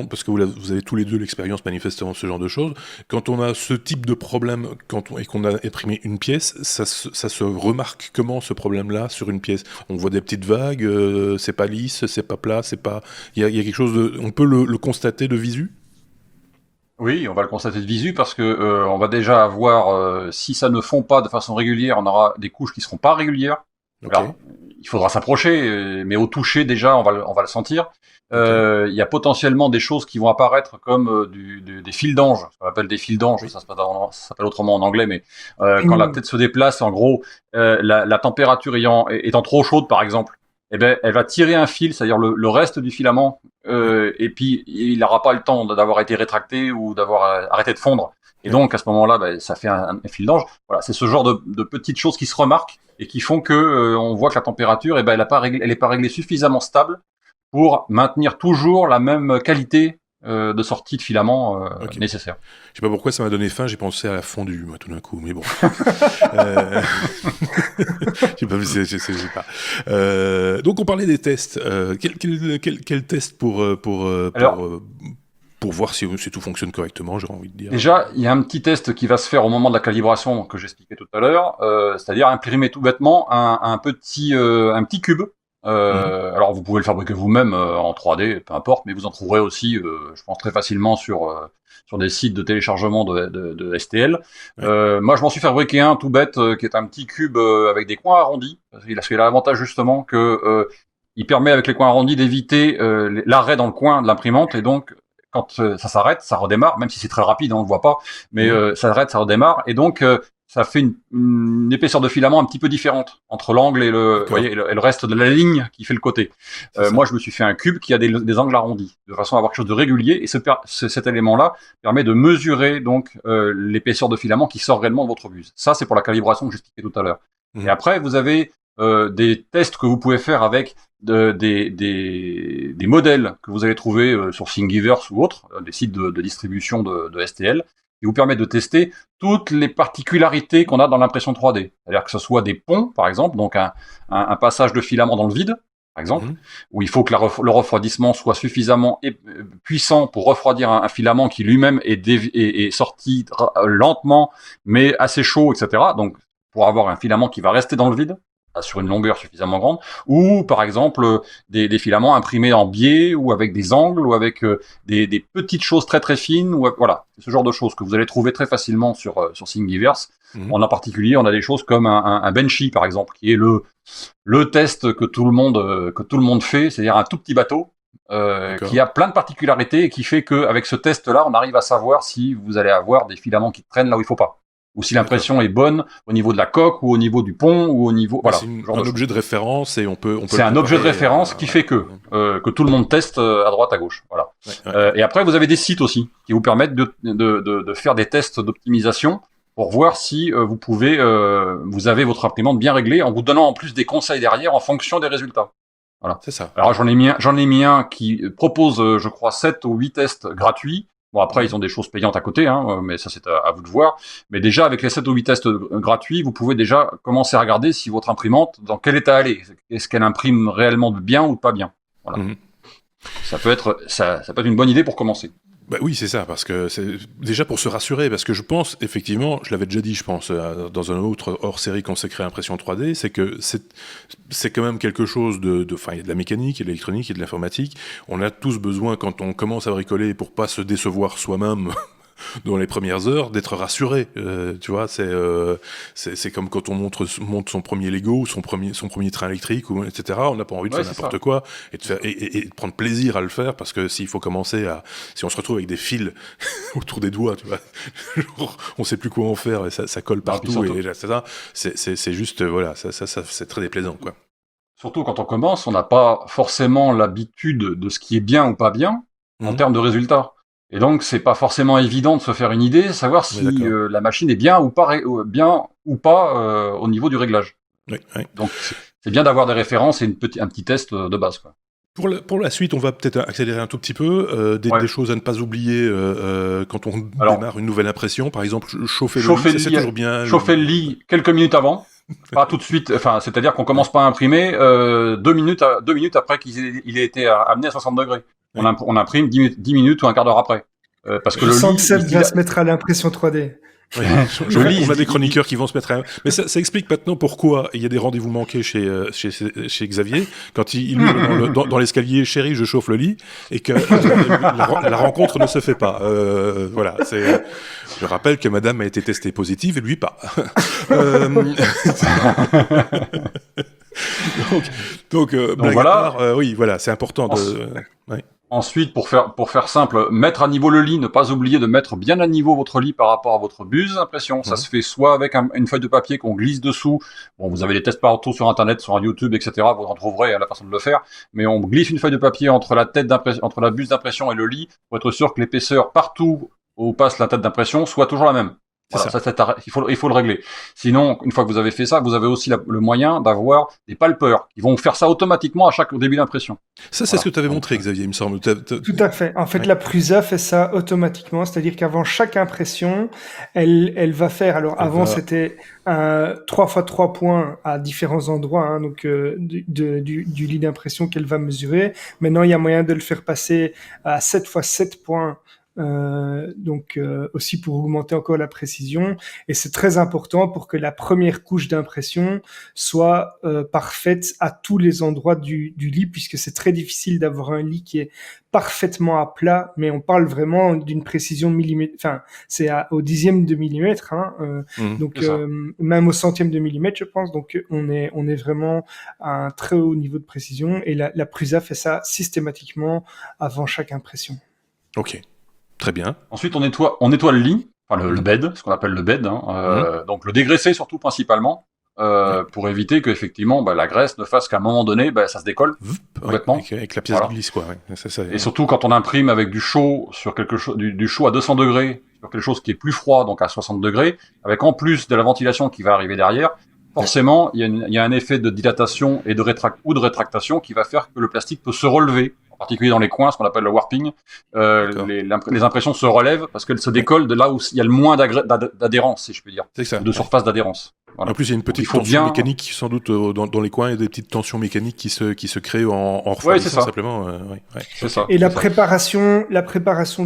parce que vous avez tous les deux l'expérience manifestement ce genre de choses, quand on a ce type de problème, et qu'on a imprimé une pièce, ça se remarque comment, ce problème-là sur une pièce? On voit des petites vagues, c'est pas lisse, c'est pas plat, il y a quelque chose on peut le constater de visu? Oui, on va le constater de visu, parce que on va déjà avoir, si ça ne fond pas de façon régulière, on aura des couches qui seront pas régulières. Okay. Alors, il faudra s'approcher, mais au toucher déjà, on va le sentir. Il y a potentiellement des choses qui vont apparaître comme des fils d'ange, ce qu'on appelle des fils d'ange, ça s'appelle autrement en anglais, mais quand la tête se déplace, en gros, la température étant trop chaude, par exemple, elle va tirer un fil, c'est-à-dire le reste du filament, et puis il n'aura pas le temps d'avoir été rétracté ou d'avoir arrêté de fondre. Et donc, à ce moment-là, ça fait un fil d'ange. Voilà, c'est ce genre de petites choses qui se remarquent et qui font que on voit que la température, elle est pas réglée suffisamment stable pour maintenir toujours la même qualité de sortie de filament nécessaire. Je sais pas pourquoi ça m'a donné faim, j'ai pensé à la fondue, moi, tout d'un coup, mais bon. Je sais pas. Donc, on parlait des tests. Quel test pour pour voir si tout fonctionne correctement, j'aurais envie de dire. Déjà, il y a un petit test qui va se faire au moment de la calibration que j'expliquais tout à l'heure, c'est-à-dire imprimer tout bêtement un petit cube. Alors vous pouvez le fabriquer vous-même en 3D, peu importe, mais vous en trouverez aussi, je pense très facilement sur des sites de téléchargement de STL. Ouais. Moi, je m'en suis fabriqué un tout bête, qui est un petit cube avec des coins arrondis. Parce qu'il a l'avantage justement que il permet avec les coins arrondis d'éviter l'arrêt dans le coin de l'imprimante, et donc quand ça s'arrête, ça redémarre, même si c'est très rapide, on le voit pas, mais ça s'arrête, ça redémarre, et donc ça fait une épaisseur de filament un petit peu différente entre l'angle et le reste de la ligne qui fait le côté. Moi, je me suis fait un cube qui a des angles arrondis, de façon à avoir quelque chose de régulier, et cet élément-là permet de mesurer donc l'épaisseur de filament qui sort réellement de votre buse. Ça, c'est pour la calibration que j'expliquais tout à l'heure. Et après, vous avez des tests que vous pouvez faire avec des modèles que vous allez trouver sur Thingiverse ou autres, des sites de distribution de STL, qui vous permettent de tester toutes les particularités qu'on a dans l'impression 3D. C'est-à-dire que ce soit des ponts, par exemple, donc un passage de filament dans le vide, par exemple, où il faut que le refroidissement soit suffisamment puissant pour refroidir un filament qui lui-même est sorti lentement, mais assez chaud, etc. Donc, pour avoir un filament qui va rester dans le vide, sur une longueur suffisamment grande, ou par exemple des filaments imprimés en biais, ou avec des angles, ou avec des petites choses très très fines, ou voilà, c'est ce genre de choses que vous allez trouver très facilement sur Thingiverse. En particulier, on a des choses comme un Benchy par exemple, qui est le test que tout le monde fait, c'est-à-dire un tout petit bateau qui a plein de particularités, et qui fait que avec ce test-là, on arrive à savoir si vous allez avoir des filaments qui traînent là où il faut pas, ou si l'impression est bonne au niveau de la coque, ou au niveau du pont, ou au niveau... Voilà, c'est un objet de référence, et on peut c'est un objet de référence qui fait que tout le monde teste à droite, à gauche. Voilà. Et après, vous avez des sites aussi qui vous permettent de faire des tests d'optimisation pour voir si vous avez votre imprimante bien réglée, en vous donnant en plus des conseils derrière en fonction des résultats. Voilà. C'est ça. Alors j'en ai mis un qui propose, je crois, 7 ou 8 tests gratuits. Bon, après, ils ont des choses payantes à côté, mais ça, c'est à vous de voir. Mais déjà, avec les 7 ou 8 tests gratuits, vous pouvez déjà commencer à regarder si votre imprimante, dans quel état elle est. Est-ce qu'elle imprime réellement bien ou pas bien. Voilà. Ça peut être une bonne idée pour commencer. Bah oui, c'est ça, parce que c'est déjà pour se rassurer, parce que je pense, effectivement, je l'avais déjà dit, je pense, dans un autre hors-série consacré à impression 3D, c'est que c'est quand même quelque chose enfin, il y a de la mécanique, il y a de l'électronique, il y a de l'informatique. On a tous besoin, quand on commence à bricoler, pour pas se décevoir soi-même dans les premières heures, d'être rassuré. Tu vois, c'est comme quand on monte son premier Lego, son premier train électrique, etc. On n'a pas envie de faire n'importe quoi, et de prendre plaisir à le faire, parce que si on se retrouve avec des fils autour des doigts, tu vois, genre, on sait plus quoi en faire, et ça colle partout, et là, c'est juste, voilà, ça c'est très déplaisant, quoi. Surtout quand on commence, on n'a pas forcément l'habitude de ce qui est bien ou pas bien en termes de résultats. Et donc, c'est pas forcément évident de se faire une idée, savoir si la machine est bien ou pas au niveau du réglage. Oui. Donc, c'est bien d'avoir des références et un petit test de base, quoi. Pour la suite, on va peut-être accélérer un tout petit peu, des choses à ne pas oublier quand on démarre une nouvelle impression. Par exemple, chauffer le lit, c'est toujours bien. Chauffer le lit quelques minutes avant, pas tout de suite. Enfin, c'est-à-dire qu'on commence pas à imprimer 2 minutes après qu'il ait été amené à 60 degrés. On imprime 10 minutes ou un quart d'heure après. Parce que je sens que Seb va se mettre à l'impression 3D. Oui, on a des chroniqueurs qui vont se mettre à... Mais ça explique maintenant pourquoi il y a des rendez-vous manqués chez Xavier, quand il dans l'escalier « Chérie, je chauffe le lit », et que la rencontre ne se fait pas. Voilà, je rappelle que madame a été testée positive et lui pas. Donc voilà. Oui, voilà, c'est important de... Ouais. Ensuite, pour faire simple, mettre à niveau le lit, ne pas oublier de mettre bien à niveau votre lit par rapport à votre buse d'impression. Ça se fait soit avec une feuille de papier qu'on glisse dessous. Bon, vous avez des tests partout sur Internet, sur YouTube, etc. Vous en trouverez la façon de le faire. Mais on glisse une feuille de papier entre entre la buse d'impression et le lit pour être sûr que l'épaisseur partout où passe la tête d'impression soit toujours la même. Voilà, ça, il faut le régler. Sinon, une fois que vous avez fait ça, vous avez aussi le moyen d'avoir des palpeurs qui vont faire ça automatiquement au début d'impression. Ça, c'est ce que tu avais montré, Xavier, il me semble. Tout à fait. En fait, la Prusa fait ça automatiquement, c'est-à-dire qu'avant chaque impression, elle va faire. Alors, avant, c'était 3 x 3 points à différents endroits, hein, donc du lit d'impression qu'elle va mesurer. Maintenant, il y a moyen de le faire passer à 7 x 7 points. Donc aussi pour augmenter encore la précision, et c'est très important pour que la première couche d'impression soit parfaite à tous les endroits du lit, puisque c'est très difficile d'avoir un lit qui est parfaitement à plat, mais on parle vraiment d'une précision millimètre, enfin c'est au dixième de millimètre, hein, donc même au centième de millimètre, je pense. Donc on est vraiment à un très haut niveau de précision, et la Prusa fait ça systématiquement avant chaque impression. Ok. Très bien. Ensuite, on nettoie le lit, enfin le bed, ce qu'on appelle le bed, hein, donc le dégraisser surtout principalement, pour éviter que effectivement la graisse ne fasse qu'à un moment donné, ça se décolle complètement. Avec la pièce de glisse, quoi. Ouais. Ça, et surtout quand on imprime avec du chaud sur quelque chose, du chaud à 200 degrés sur quelque chose qui est plus froid, donc à 60 degrés, avec en plus de la ventilation qui va arriver derrière. Forcément, il y a un effet de dilatation et de rétractation qui va faire que le plastique peut se relever, en particulier dans les coins, ce qu'on appelle le warping. Les impressions se relèvent parce qu'elles se décollent de là où il y a le moins d'adhérence, si je peux dire, de surface d'adhérence. Voilà. En plus, il y a une petite tension mécanique, sans doute, dans les coins, il y a des petites tensions mécaniques qui se créent en refroidissant simplement. C'est ça. Et la préparation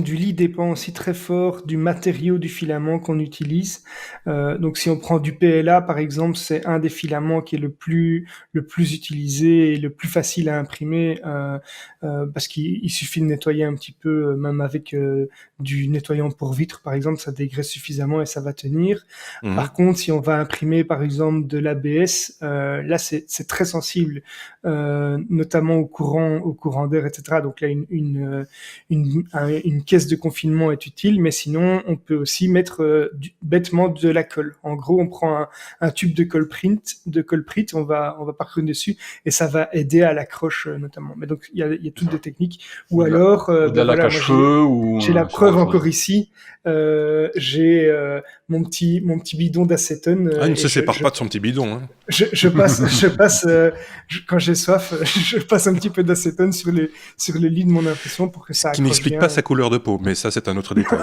du lit dépend aussi très fort du matériau du filament qu'on utilise. Donc, si on prend du PLA, par exemple, c'est un des filaments qui est le plus utilisé et le plus facile à imprimer, parce qu'il suffit de nettoyer un petit peu, même avec du nettoyant pour vitre, par exemple, ça dégraisse suffisamment et ça va tenir. Par contre, si on va imprimer par exemple de l'ABS, là c'est très sensible, notamment au courant d'air, etc. Donc là une caisse de confinement est utile, mais sinon on peut aussi mettre bêtement de la colle. En gros, on prend un tube de colle print, on va parcourir dessus et ça va aider à l'accroche notamment. Mais donc il y a toutes des techniques. Ou alors de la cache-feu, j'ai la preuve encore ici. J'ai mon petit bidon d'acétone. Il ne se sépare pas de son petit bidon. Hein. Je passe quand j'ai soif, je passe un petit peu d'acétone sur le lit de mon impression pour que ça accroche qui n'explique bien. Pas sa couleur de peau, mais ça c'est un autre détail.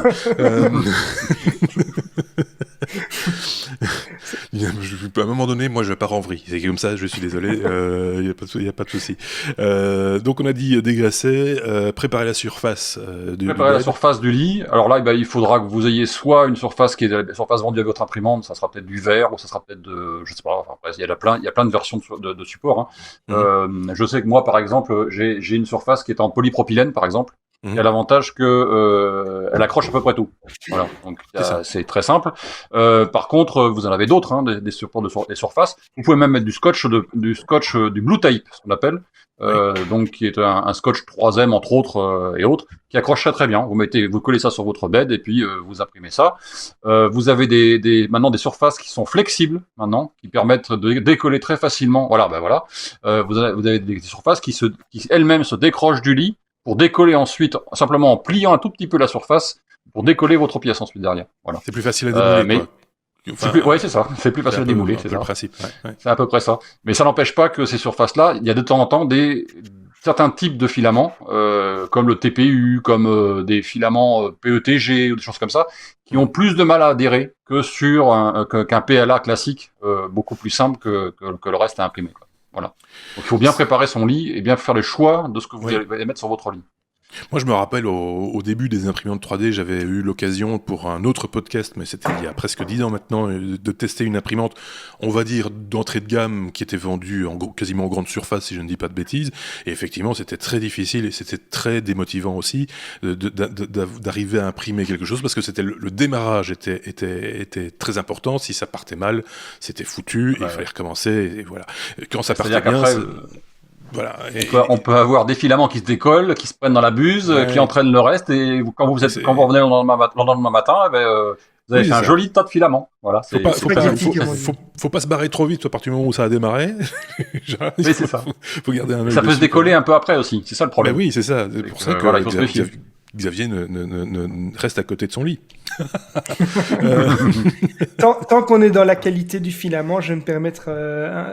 À un moment donné, moi je pars en vrille. C'est comme ça, je suis désolé, il n'y a pas de souci. Donc on a dit dégraisser, préparer la surface la surface du lit. Alors là, il faudra que vous ayez soit une surface qui est la surface vendue à votre imprimante, ça sera peut-être du verre, ou ça sera peut-être je sais pas, après il y a plein de versions de support. Hein. Je sais que moi, par exemple, j'ai une surface qui est en polypropylène, par exemple. Il y a l'avantage que elle accroche à peu près tout. Voilà, donc c'est très simple. Par contre, vous en avez d'autres, hein, des supports des surfaces. Vous pouvez même mettre du scotch du blue tape, ce qu'on appelle, donc qui est un scotch 3M entre autres et autres, qui accroche très bien. Vous collez ça sur votre bed et puis vous imprimez ça. Vous avez maintenant des surfaces qui sont flexibles maintenant, qui permettent de décoller très facilement. Voilà, vous avez des surfaces qui elles-mêmes se décrochent du lit, pour décoller ensuite, simplement en pliant un tout petit peu la surface, pour décoller votre pièce ensuite derrière. Voilà. C'est plus facile à démouler, quoi. C'est ça. C'est plus facile à démouler, c'est ça. Le principe. Ouais. C'est à peu près ça. Mais ça n'empêche pas que ces surfaces-là, il y a de temps en temps certains types de filaments, comme le TPU, comme des filaments PETG ou des choses comme ça, qui ont plus de mal à adhérer que qu'un PLA classique, beaucoup plus simple que le reste à imprimer, quoi. Voilà. Donc il faut bien préparer son lit et bien faire le choix de ce que vous allez mettre sur votre lit. Moi, je me rappelle au début des imprimantes 3D, j'avais eu l'occasion pour un autre podcast, mais c'était il y a presque 10 ans maintenant, de tester une imprimante, on va dire, d'entrée de gamme qui était vendue quasiment en grande surface, si je ne dis pas de bêtises. Et effectivement, c'était très difficile et c'était très démotivant aussi d'arriver à imprimer quelque chose parce que c'était le démarrage était très important. Si ça partait mal, c'était foutu et il fallait recommencer. Et voilà. Quand ça partait bien... Voilà. On peut avoir des filaments qui se décollent, qui se prennent dans la buse, qui entraînent le reste, et quand vous revenez le lendemain matin, vous avez fait un joli tas de filaments. Voilà. Faut pas se barrer trop vite à partir du moment où ça a démarré. Oui, c'est ça. Faut garder un œil. Ça peut se décoller un peu après aussi. C'est ça le problème. Oui, c'est ça. C'est pour ça que Xavier reste à côté de son lit. Tant qu'on est dans la qualité du filament, je vais me permettre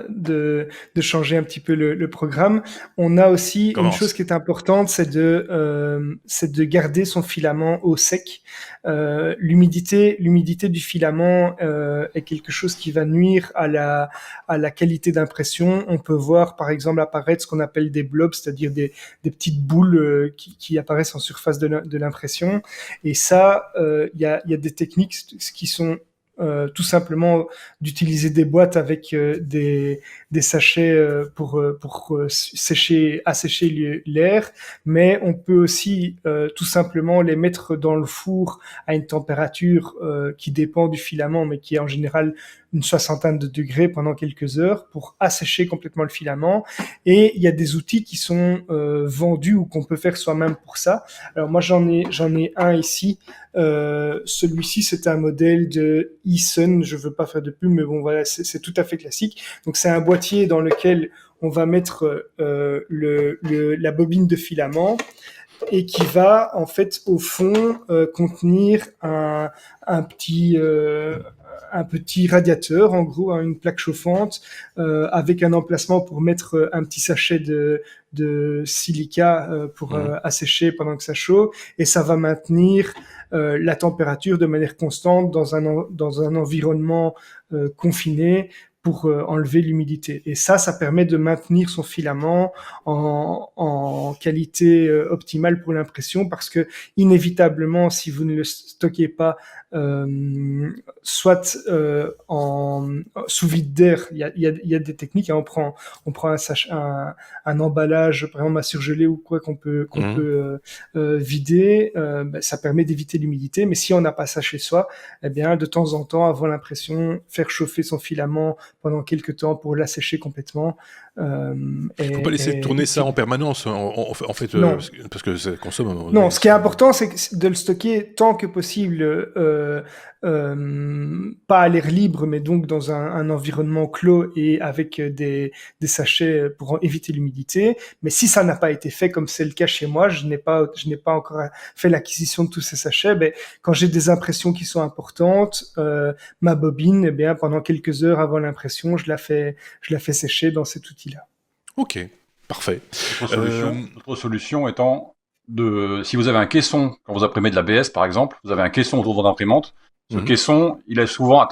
de changer un petit peu le programme. On a aussi une chose qui est importante, c'est de garder son filament au sec. L'humidité du filament est quelque chose qui va nuire à la qualité d'impression. On peut voir par exemple apparaître ce qu'on appelle des blobs, c'est-à-dire des petites boules qui apparaissent en surface de l'impression. Et ça, il y a des techniques qui sont tout simplement d'utiliser des boîtes avec des sachets pour assécher l'air, mais on peut aussi tout simplement les mettre dans le four à une température qui dépend du filament, mais qui est en général une soixantaine de degrés pendant quelques heures pour assécher complètement le filament. Et il y a des outils qui sont vendus ou qu'on peut faire soi-même pour ça. Alors moi j'en ai un ici. Celui-ci c'est un modèle de Eason. Je veux pas faire de pub, mais bon voilà, c'est tout à fait classique. Donc c'est un boîtier dans lequel on va mettre la bobine de filament et qui va en fait au fond contenir un petit radiateur, en gros, une plaque chauffante avec un emplacement pour mettre un petit sachet de silica pour assécher pendant que ça chauffe, et ça va maintenir la température de manière constante dans un environnement confiné pour enlever l'humidité. Et ça permet de maintenir son filament en qualité optimale pour l'impression, parce que inévitablement, si vous ne le stockez pas soit sous vide d'air, il y a des techniques, hein, on prend un emballage, par exemple à surgeler ou quoi qu'on peut vider, ça permet d'éviter l'humidité. Mais si on n'a pas ça chez soi, eh bien de temps en temps, avant l'impression, faire chauffer son filament pendant quelques temps pour l'assécher complètement. Il ne faut pas laisser tourner ça en permanence, en fait, parce que ça consomme. Non, ce qui est important, c'est de le stocker tant que possible, pas à l'air libre, mais donc dans un environnement clos et avec des sachets pour éviter l'humidité. Mais si ça n'a pas été fait, comme c'est le cas chez moi, je n'ai pas encore fait l'acquisition de tous ces sachets. Ben, quand j'ai des impressions qui sont importantes, ma bobine, eh bien, pendant quelques heures avant l'impression, je la fais sécher dans cet outil-là. Ok, parfait. Autre solution étant si vous avez un caisson, quand vous imprimez de l'ABS par exemple, vous avez un caisson autour de votre imprimante. Ce caisson, il monte souvent à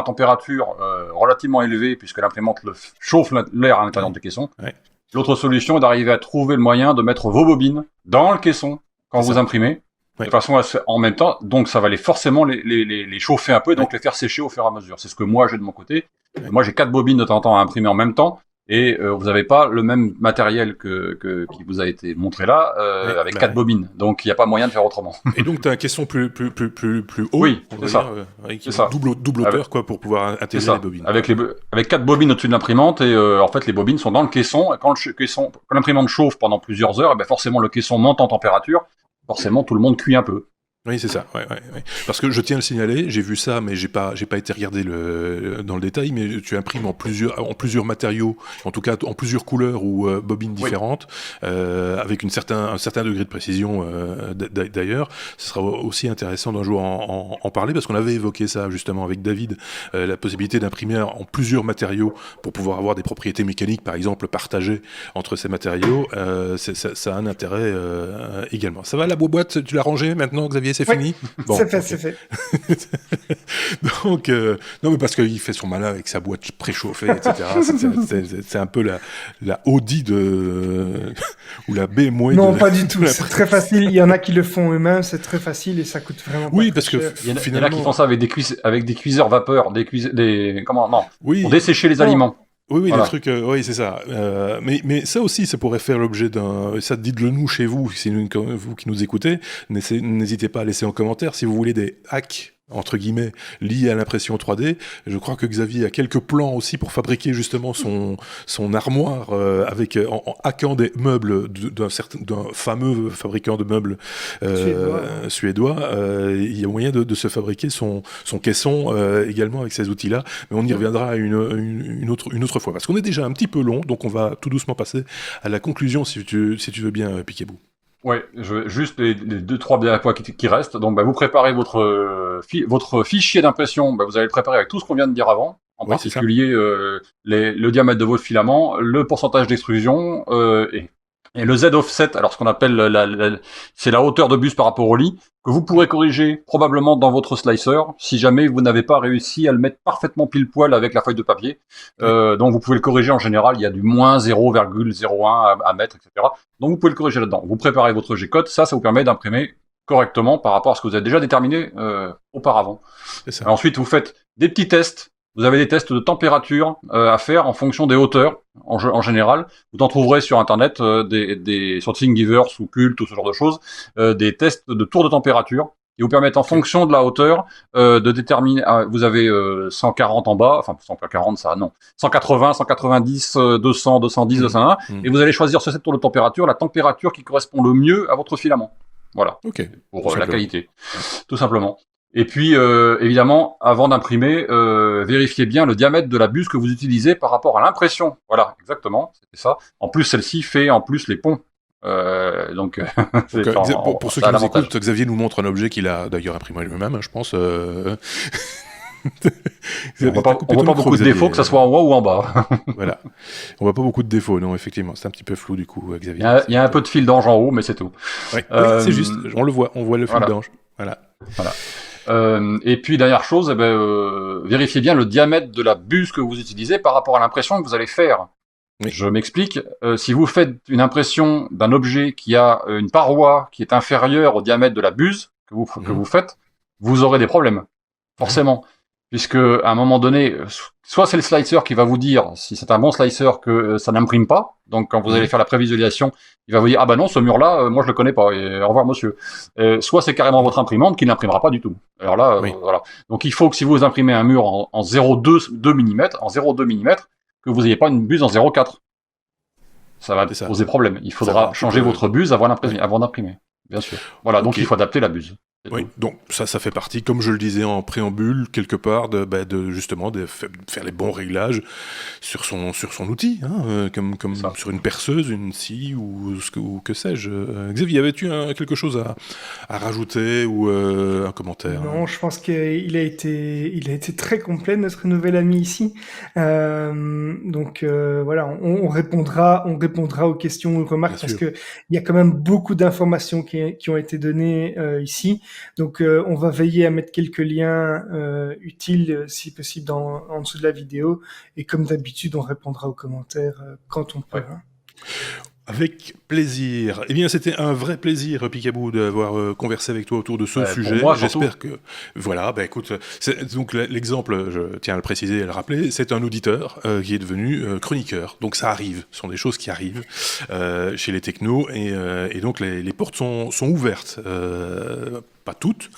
température relativement élevée, puisque l'imprimante chauffe l'air à l'intérieur du caisson. Ouais. L'autre solution est d'arriver à trouver le moyen de mettre vos bobines dans le caisson quand vous imprimez, de façon à en même temps, donc ça va forcément les chauffer un peu et donc les faire sécher au fur et à mesure. C'est ce que moi j'ai de mon côté. Moi j'ai 4 bobines de temps en temps à imprimer en même temps. Et vous n'avez pas le même matériel qui vous a été montré là, avec 4 bobines. Donc il n'y a pas moyen de faire autrement. Et donc tu as un caisson plus haut. Oui, c'est ça. C'est ça. Double hauteur, quoi, pour pouvoir intégrer les bobines. Avec 4 bobines au-dessus de l'imprimante, et en fait les bobines sont dans le caisson. Et quand l'imprimante chauffe pendant plusieurs heures, et ben forcément le caisson monte en température. Forcément tout le monde cuit un peu. Oui, c'est ça. Ouais. Parce que je tiens à le signaler, j'ai vu ça, mais j'ai pas été regarder dans le détail. Mais tu imprimes en plusieurs matériaux, en tout cas en plusieurs couleurs ou bobines différentes, avec un certain degré de précision. D'ailleurs, ce sera aussi intéressant d'un jour en parler, parce qu'on avait évoqué ça justement avec David, la possibilité d'imprimer en plusieurs matériaux pour pouvoir avoir des propriétés mécaniques, par exemple, partagées entre ces matériaux. Ça a un intérêt également. Ça va, la boîte, tu l'as rangée maintenant, Xavier? C'est fini. Bon, c'est fait. Donc, non, mais parce qu'il fait son malin avec sa boîte préchauffée, etc. C'est un peu la Audi ou la BMW. Non, pas du tout. C'est très facile. Il y en a qui le font eux-mêmes. C'est très facile et ça coûte vraiment pas parce que finalement, il y en a qui font ça avec des cuiseurs vapeur, pour dessécher les aliments. Oui, voilà. Les trucs, oui, c'est ça. Mais ça aussi, ça pourrait faire l'objet ça, dites-le nous chez vous, si vous qui nous écoutez, n'hésitez pas à laisser en commentaire si vous voulez des hacks, entre guillemets, liés à l'impression 3D. Je crois que Xavier a quelques plans aussi pour fabriquer justement son armoire en hackant des meubles d'un fameux fabricant de meubles suédois. Il y a moyen de se fabriquer son caisson également avec ces outils-là, mais on y reviendra une autre fois, parce qu'on est déjà un petit peu long, donc on va tout doucement passer à la conclusion, si tu veux bien, Piquebou. Ouais, juste les 2-3 derniers points qui restent. Donc, vous préparez votre fichier d'impression. Vous allez le préparer avec tout ce qu'on vient de dire avant, en particulier le diamètre de votre filament, le pourcentage d'extrusion et le Z offset. Alors, ce qu'on appelle c'est la hauteur de buse par rapport au lit, que vous pourrez corriger probablement dans votre slicer si jamais vous n'avez pas réussi à le mettre parfaitement pile poil avec la feuille de papier. Donc vous pouvez le corriger en général, il y a du moins 0,01 à mettre, etc. Donc vous pouvez le corriger là-dedans. Vous préparez votre G-code, ça vous permet d'imprimer correctement par rapport à ce que vous avez déjà déterminé auparavant. Ensuite, vous faites des petits tests. Vous avez des tests de température à faire en fonction des hauteurs, en général. Vous en trouverez sur Internet, sur Thingiverse ou Cult ou ce genre de choses, des tests de tour de température qui vous permettent en fonction de la hauteur de déterminer. Vous avez 140 en bas, enfin 140 ça non, 180, 190, 200, 210, 201, et vous allez choisir sur cette tour de température la température qui correspond le mieux à votre filament. Voilà, pour la qualité, tout simplement. Et puis, évidemment, avant d'imprimer, vérifiez bien le diamètre de la buse que vous utilisez par rapport à l'impression. Voilà, exactement, c'était ça. En plus, celle-ci fait en plus les ponts. Pour ceux qui nous écoutent, Xavier nous montre un objet qu'il a d'ailleurs imprimé lui-même, je pense. On voit pas beaucoup de défauts, que ça soit en haut ou en bas. Voilà. On voit pas beaucoup de défauts, non, effectivement. C'est un petit peu flou, du coup, Xavier. Il y a un peu de fil d'ange en haut, mais c'est tout. Oui, c'est juste. On le voit. On voit le fil d'ange. Voilà. Et puis, dernière chose, vérifiez bien le diamètre de la buse que vous utilisez par rapport à l'impression que vous allez faire. Oui. Je m'explique. Si vous faites une impression d'un objet qui a une paroi qui est inférieure au diamètre de la buse que vous faites, vous aurez des problèmes. Forcément. Puisque, à un moment donné, soit c'est le slicer qui va vous dire, si c'est un bon slicer, que ça n'imprime pas. Donc, quand vous allez faire la prévisualisation, il va vous dire, ah bah non, ce mur-là, moi je le connais pas, et au revoir monsieur. Soit c'est carrément votre imprimante qui n'imprimera pas du tout. Alors là, voilà. Donc, il faut que si vous imprimez un mur en 0,2 mm, que vous n'ayez pas une buse en 0,4. Ça va poser problème. Il faudra changer votre buse avant d'imprimer. Bien sûr. Voilà, donc il faut adapter la buse. Oui, donc ça fait partie, comme je le disais en préambule, quelque part, de faire les bons réglages sur son outil, comme sur une perceuse, une scie ou que sais-je. Xavier, avais-tu quelque chose à rajouter ou un commentaire? Non, je pense qu'il a été très complet, notre nouvel ami ici. Donc voilà, on répondra aux questions, aux remarques, parce que il y a quand même beaucoup d'informations qui ont été données ici. Donc, on va veiller à mettre quelques liens utiles, si possible, en dessous de la vidéo. Et comme d'habitude, on répondra aux commentaires quand on peut. Ouais. Avec plaisir. Eh bien, c'était un vrai plaisir, Picaboo, d'avoir conversé avec toi autour de ce sujet. J'espère que... Voilà, écoute, donc l'exemple, je tiens à le préciser et à le rappeler, c'est un auditeur qui est devenu chroniqueur. Donc ça arrive, ce sont des choses qui arrivent chez les technos, et donc les portes sont ouvertes. Pas toutes,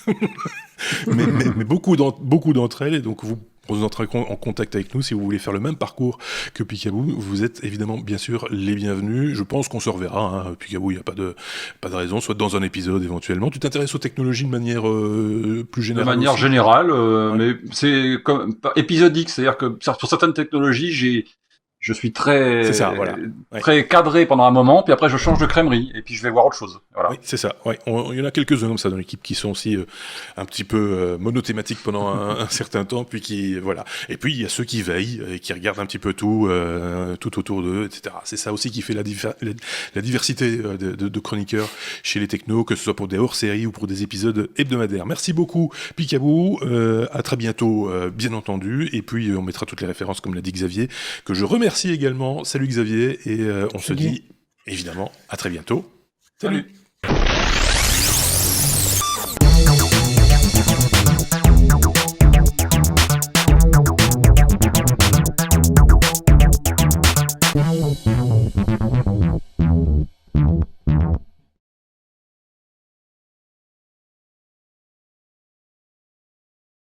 mais beaucoup d'entre elles, et donc vous entrez en contact avec nous si vous voulez faire le même parcours que Picaboo. Vous êtes évidemment, bien sûr, les bienvenus. Je pense qu'on se reverra. Picaboo, il n'y a pas de raison, soit dans un épisode éventuellement. Tu t'intéresses aux technologies de manière plus générale? De manière générale, mais c'est comme épisodique, c'est-à-dire que sur certaines technologies, je suis très cadré pendant un moment, puis après je change de crèmerie, et puis je vais voir autre chose. Voilà. Oui, c'est ça. Ouais. Il y en a quelques-uns comme ça dans l'équipe qui sont aussi un petit peu monothématiques pendant un certain temps, puis voilà. Et puis il y a ceux qui veillent et qui regardent un petit peu tout autour d'eux, etc. C'est ça aussi qui fait la diversité de chroniqueurs chez les technos, que ce soit pour des hors-séries ou pour des épisodes hebdomadaires. Merci beaucoup, Picaboo. À très bientôt, bien entendu. Et puis on mettra toutes les références, comme l'a dit Xavier, que je remercie également. Salut Xavier, et on se dit évidemment à très bientôt. Salut.